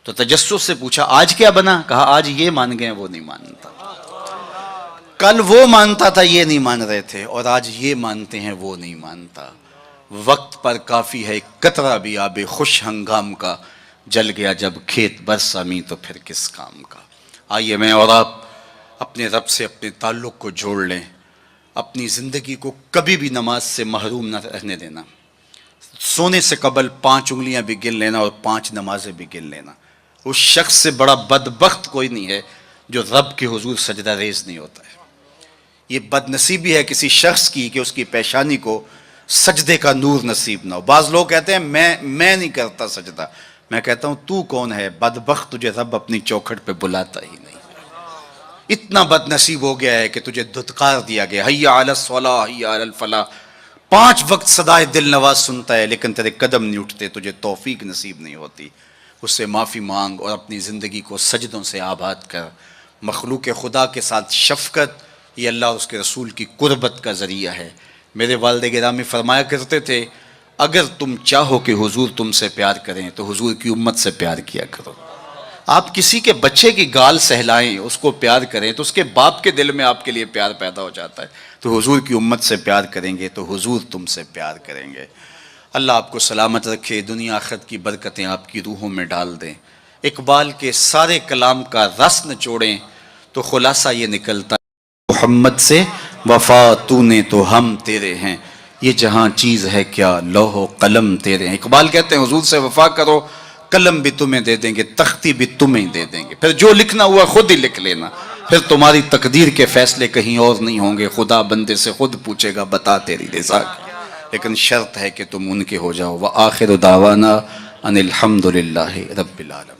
تو تجسس سے پوچھا آج کیا بنا؟ کہا آج یہ مان گئے وہ نہیں مانتا، کل وہ مانتا تھا یہ نہیں مان رہے تھے، اور آج یہ مانتے ہیں وہ نہیں مانتا۔ وقت پر کافی ہے قطرہ بھی آب خوش ہنگام کا، جل گیا جب کھیت برسا می تو پھر کس کام کا۔ آئیے میں اور آپ اپنے رب سے اپنے تعلق کو جوڑ لیں، اپنی زندگی کو کبھی بھی نماز سے محروم نہ رہنے دینا، سونے سے قبل 5 انگلیاں بھی گن لینا اور 5 نمازیں بھی گن لینا۔ اس شخص سے بڑا بدبخت کوئی نہیں ہے جو رب کے حضور سجدہ ریز نہیں ہوتا ہے۔ یہ بد نصیبی ہے کسی شخص کی کہ اس کی پیشانی کو سجدے کا نور نصیب نہ ہو۔ بعض لوگ کہتے ہیں میں نہیں کرتا سجدہ، میں کہتا ہوں تو کون ہے بدبخت، تجھے رب اپنی چوکھٹ پہ بلاتا ہی نہیں۔ اتنا بد نصیب ہو گیا ہے کہ تجھے دھتکار دیا گیا، حی علی الصلاح حی علی الفلاح، 5 وقت صدائے دل نواز سنتا ہے لیکن تیرے قدم نہیں اٹھتے, تجھے توفیق نصیب نہیں ہوتی. اس سے معافی مانگ اور اپنی زندگی کو سجدوں سے آباد کر. مخلوق خدا کے ساتھ شفقت یہ اللہ اور اس کے رسول کی قربت کا ذریعہ ہے. میرے والد گرامی فرمایا کرتے تھے اگر تم چاہو کہ حضور تم سے پیار کریں تو حضور کی امت سے پیار کیا کرو. آپ کسی کے بچے کی گال سہلائیں, اس کو پیار کریں تو اس کے باپ کے دل میں آپ کے لیے پیار پیدا ہو جاتا ہے. تو حضور کی امت سے پیار کریں گے تو حضور تم سے پیار کریں گے. اللہ آپ کو سلامت رکھے, دنیا آخرت کی برکتیں آپ کی روحوں میں ڈال دیں. اقبال کے سارے کلام کا رس نچوڑیں تو خلاصہ یہ نکلتا ہے محمد سے وفا تو نے تو ہم تیرے ہیں, یہ جہاں چیز ہے کیا لوح و قلم تیرے ہیں. اقبال کہتے ہیں حضور سے وفا کرو, قلم بھی تمہیں دے دیں گے, تختی بھی تمہیں دے دیں گے, پھر جو لکھنا ہوا خود ہی لکھ لینا, پھر تمہاری تقدیر کے فیصلے کہیں اور نہیں ہوں گے. خدا بندے سے خود پوچھے گا بتا تیری رضا کی, لیکن شرط ہے کہ تم ان کے ہو جاؤ. وآخر دعوانا ان الحمدللہ رب العالمین.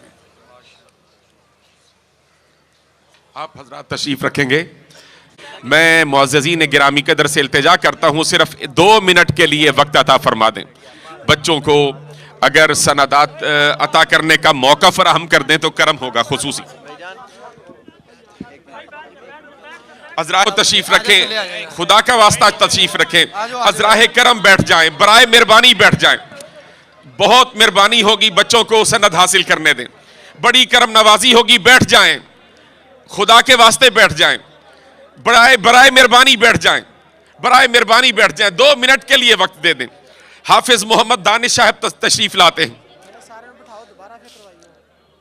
آپ حضرات تشریف رکھیں گے. میں معززین گرامی قدر سے التجا کرتا ہوں صرف 2 منٹ کے لیے وقت عطا فرما دیں. بچوں کو اگر سندات عطا کرنے کا موقع فراہم کر دیں تو کرم ہوگا. خصوصی حضرات تشریف رکھیں, خدا کا واسطہ تشریف رکھیں. حضراہ کرم بیٹھ جائیں, برائے مہربانی بیٹھ جائیں. بہت مہربانی ہوگی, بچوں کو سند حاصل کرنے دیں. بڑی کرم نوازی ہوگی, بیٹھ جائیں, خدا کے واسطے بیٹھ جائیں. برائے مہربانی بیٹھ جائیں, برائے مہربانی بیٹھ جائیں. 2 منٹ کے لیے وقت دے دیں. حافظ محمد دانش صاحب تشریف لاتے ہیں.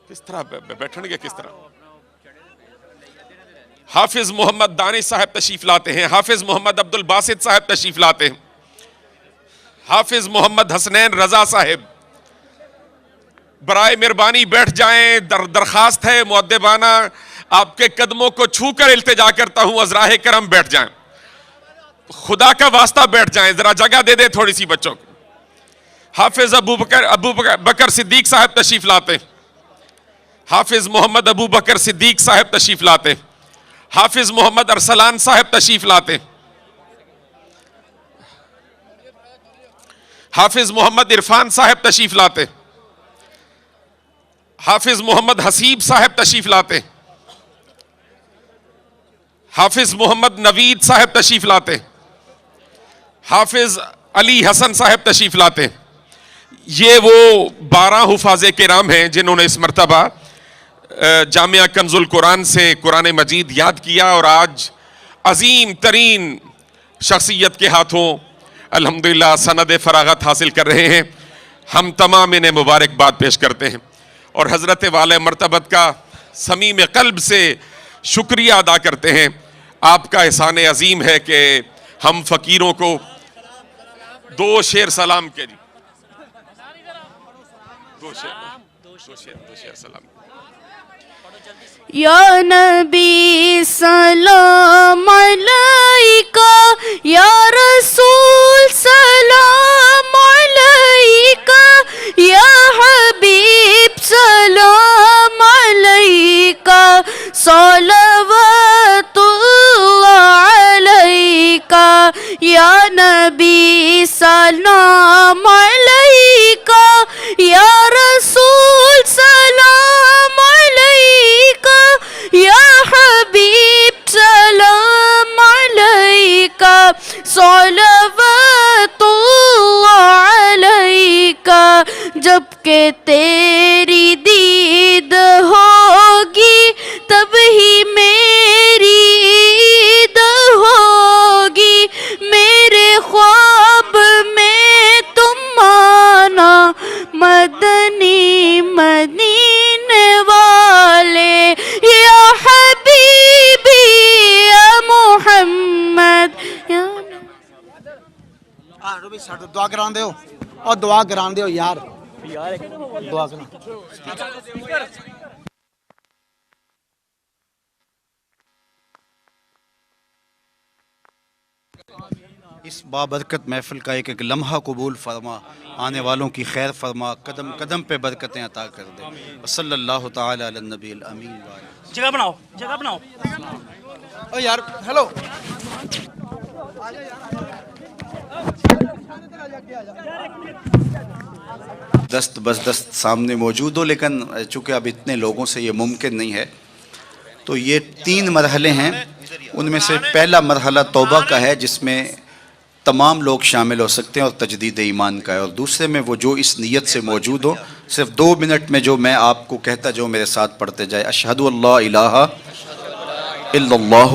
کس طرح بیٹھیں گے, کس طرح؟ حافظ محمد دانش صاحب تشریف لاتے ہیں. حافظ محمد عبد الباسط صاحب تشریف لاتے ہیں. حافظ محمد حسنین رضا صاحب, برائے مہربانی بیٹھ جائیں. درخواست ہے مؤدبانہ, آپ کے قدموں کو چھو کر التجا کرتا ہوں, حضراہ کرم بیٹھ جائیں. خدا کا واسطہ بیٹھ جائیں, ذرا جگہ دے دیں تھوڑی سی بچوں کو. حافظ ابو بکر صدیق صاحب تشریف لاتے ہیں. حافظ محمد ابو بکر صدیق صاحب تشریف لاتے ہیں. حافظ محمد ارسلان صاحب تشریف لاتے ہیں. حافظ محمد عرفان صاحب تشریف لاتے ہیں. حافظ محمد حسیب صاحب تشریف لاتے ہیں. حافظ محمد نوید صاحب تشریف لاتے ہیں. حافظ علی حسن صاحب تشریف لاتے ہیں. یہ وہ 12 حفاظ کرام ہیں جنہوں نے اس مرتبہ جامعہ کنز القرآن سے قرآن مجید یاد کیا, اور آج عظیم ترین شخصیت کے ہاتھوں الحمدللہ سند فراغت حاصل کر رہے ہیں. ہم تمام انہیں مبارکباد پیش کرتے ہیں اور حضرت والے مرتبت کا صمیم قلب سے شکریہ ادا کرتے ہیں. آپ کا احسان عظیم ہے کہ ہم فقیروں کو 2 شعر سلام کے لیے 2 شعر سلام. یا نبی سلام علیکہ, یا رسول سلام علیکہ, یا حبیب سلام علیکہ, صلوات اللہ علیکہ, یا نبی سلام علیکہ, یا رسول سلام علیکہ, یا حبیب سلام علیکہ, صلوات اللہ علیکہ. جب کہ تیری دید ہوگی تب ہی میری عید ہوگی, میرے خواب میں تم آنا, مدنی مدینے والے, یا حبیبی یا محمد. روبی ساڈو دعا کران دیو, اور دعا کران دیو یار, دعا کرنا. اس بابرکت محفل کا ایک ایک لمحہ قبول فرما, آنے والوں کی خیر فرما, قدم قدم پہ برکتیں عطا کر دے. صلی اللہ تعالی علی النبی الامین. جگہ بناؤ, جگہ بناؤ. او یار ہیلو. دست بس دست سامنے موجود ہو، لیکن چونکہ اب اتنے لوگوں سے یہ ممکن نہیں ہے، تو یہ 3 مرحلے ہیں. ان میں سے پہلا مرحلہ توبہ کا ہے، جس میں تمام لوگ شامل ہو سکتے ہیں اور تجدید ایمان کا ہے، اور دوسرے میں وہ جو اس نیت سے موجود ہو. صرف 2 منٹ میں جو میں آپ کو کہتا جو میرے ساتھ پڑھتے جائے. اشہد اللہ الہ الا اللہ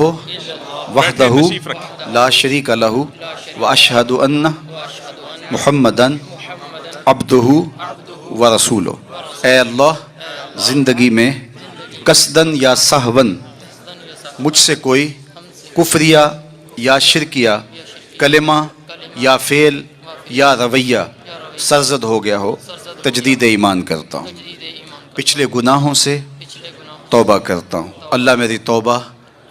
وحدہ لا شریک لہ واشہد ان محمدن عبدہ ورسولہ. اے اللہ، زندگی میں قصدن یا سہون مجھ سے کوئی کفریہ یا شرکیہ کلمہ یا فعل یا رویہ سرزد ہو گیا ہو، تجدید ایمان کرتا ہوں. پچھلے گناہوں سے توبہ کرتا ہوں. اللہ میری توبہ،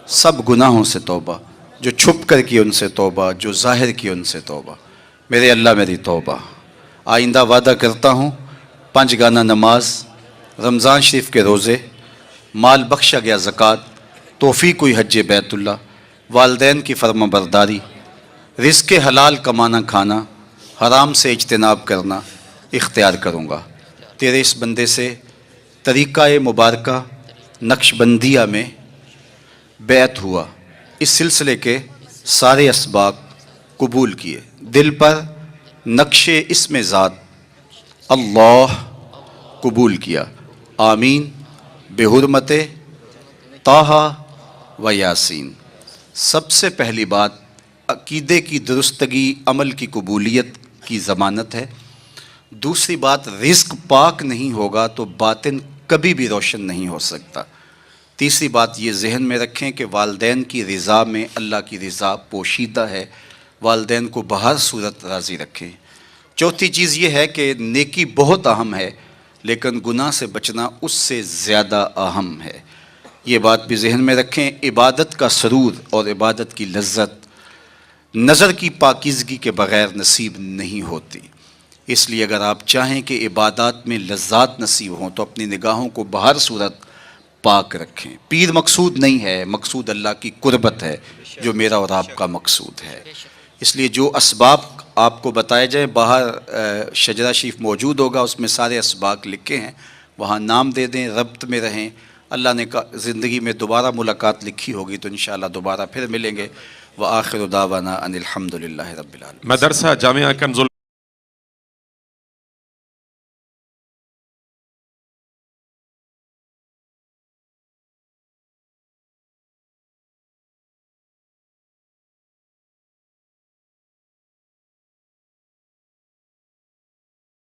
سب گناہوں سے توبہ، جو چھپ کر کی ان سے توبہ، جو ظاہر کی ان سے توبہ. میرے اللہ میری توبہ. آئندہ وعدہ کرتا ہوں 5 گانا نماز، رمضان شریف کے روزے، مال بخشا گیا زکوٰۃ، توفیق ہوئی حج بیت اللہ، والدین کی فرما برداری، رزق حلال کمانا کھانا، حرام سے اجتناب کرنا اختیار کروں گا. تیرے اس بندے سے طریقہ مبارکہ نقش بندیہ میں بیعت ہوا، اس سلسلے کے سارے اسباق قبول کیے، دل پر نقش اسم ذات اللہ قبول کیا. آمین بحرمت طٰہٰ و یاسین. سب سے پہلی بات، عقیدے کی درستگی عمل کی قبولیت کی ضمانت ہے. دوسری بات، رزق پاک نہیں ہوگا تو باطن کبھی بھی روشن نہیں ہو سکتا. تیسری بات یہ ذہن میں رکھیں کہ والدین کی رضا میں اللہ کی رضا پوشیدہ ہے، والدین کو بہر صورت راضی رکھیں. چوتھی چیز یہ ہے کہ نیکی بہت اہم ہے، لیکن گناہ سے بچنا اس سے زیادہ اہم ہے. یہ بات بھی ذہن میں رکھیں. عبادت کا سرور اور عبادت کی لذت نظر کی پاکیزگی کے بغیر نصیب نہیں ہوتی. اس لیے اگر آپ چاہیں کہ عبادات میں لذات نصیب ہوں تو اپنی نگاہوں کو بہر صورت پاک رکھیں. پیر مقصود نہیں ہے، مقصود اللہ کی قربت ہے، جو میرا اور آپ کا مقصود ہے. اس لیے جو اسباب آپ کو بتائے جائیں، باہر شجرہ شریف موجود ہوگا، اس میں سارے اسباق لکھے ہیں، وہاں نام دے دیں، ربط میں رہیں. اللہ نے زندگی میں دوبارہ ملاقات لکھی ہوگی تو انشاءاللہ دوبارہ پھر ملیں گے. وآخر دعوانا ان الحمد للہ رب العالمین. مدرسہ جامعہ کنز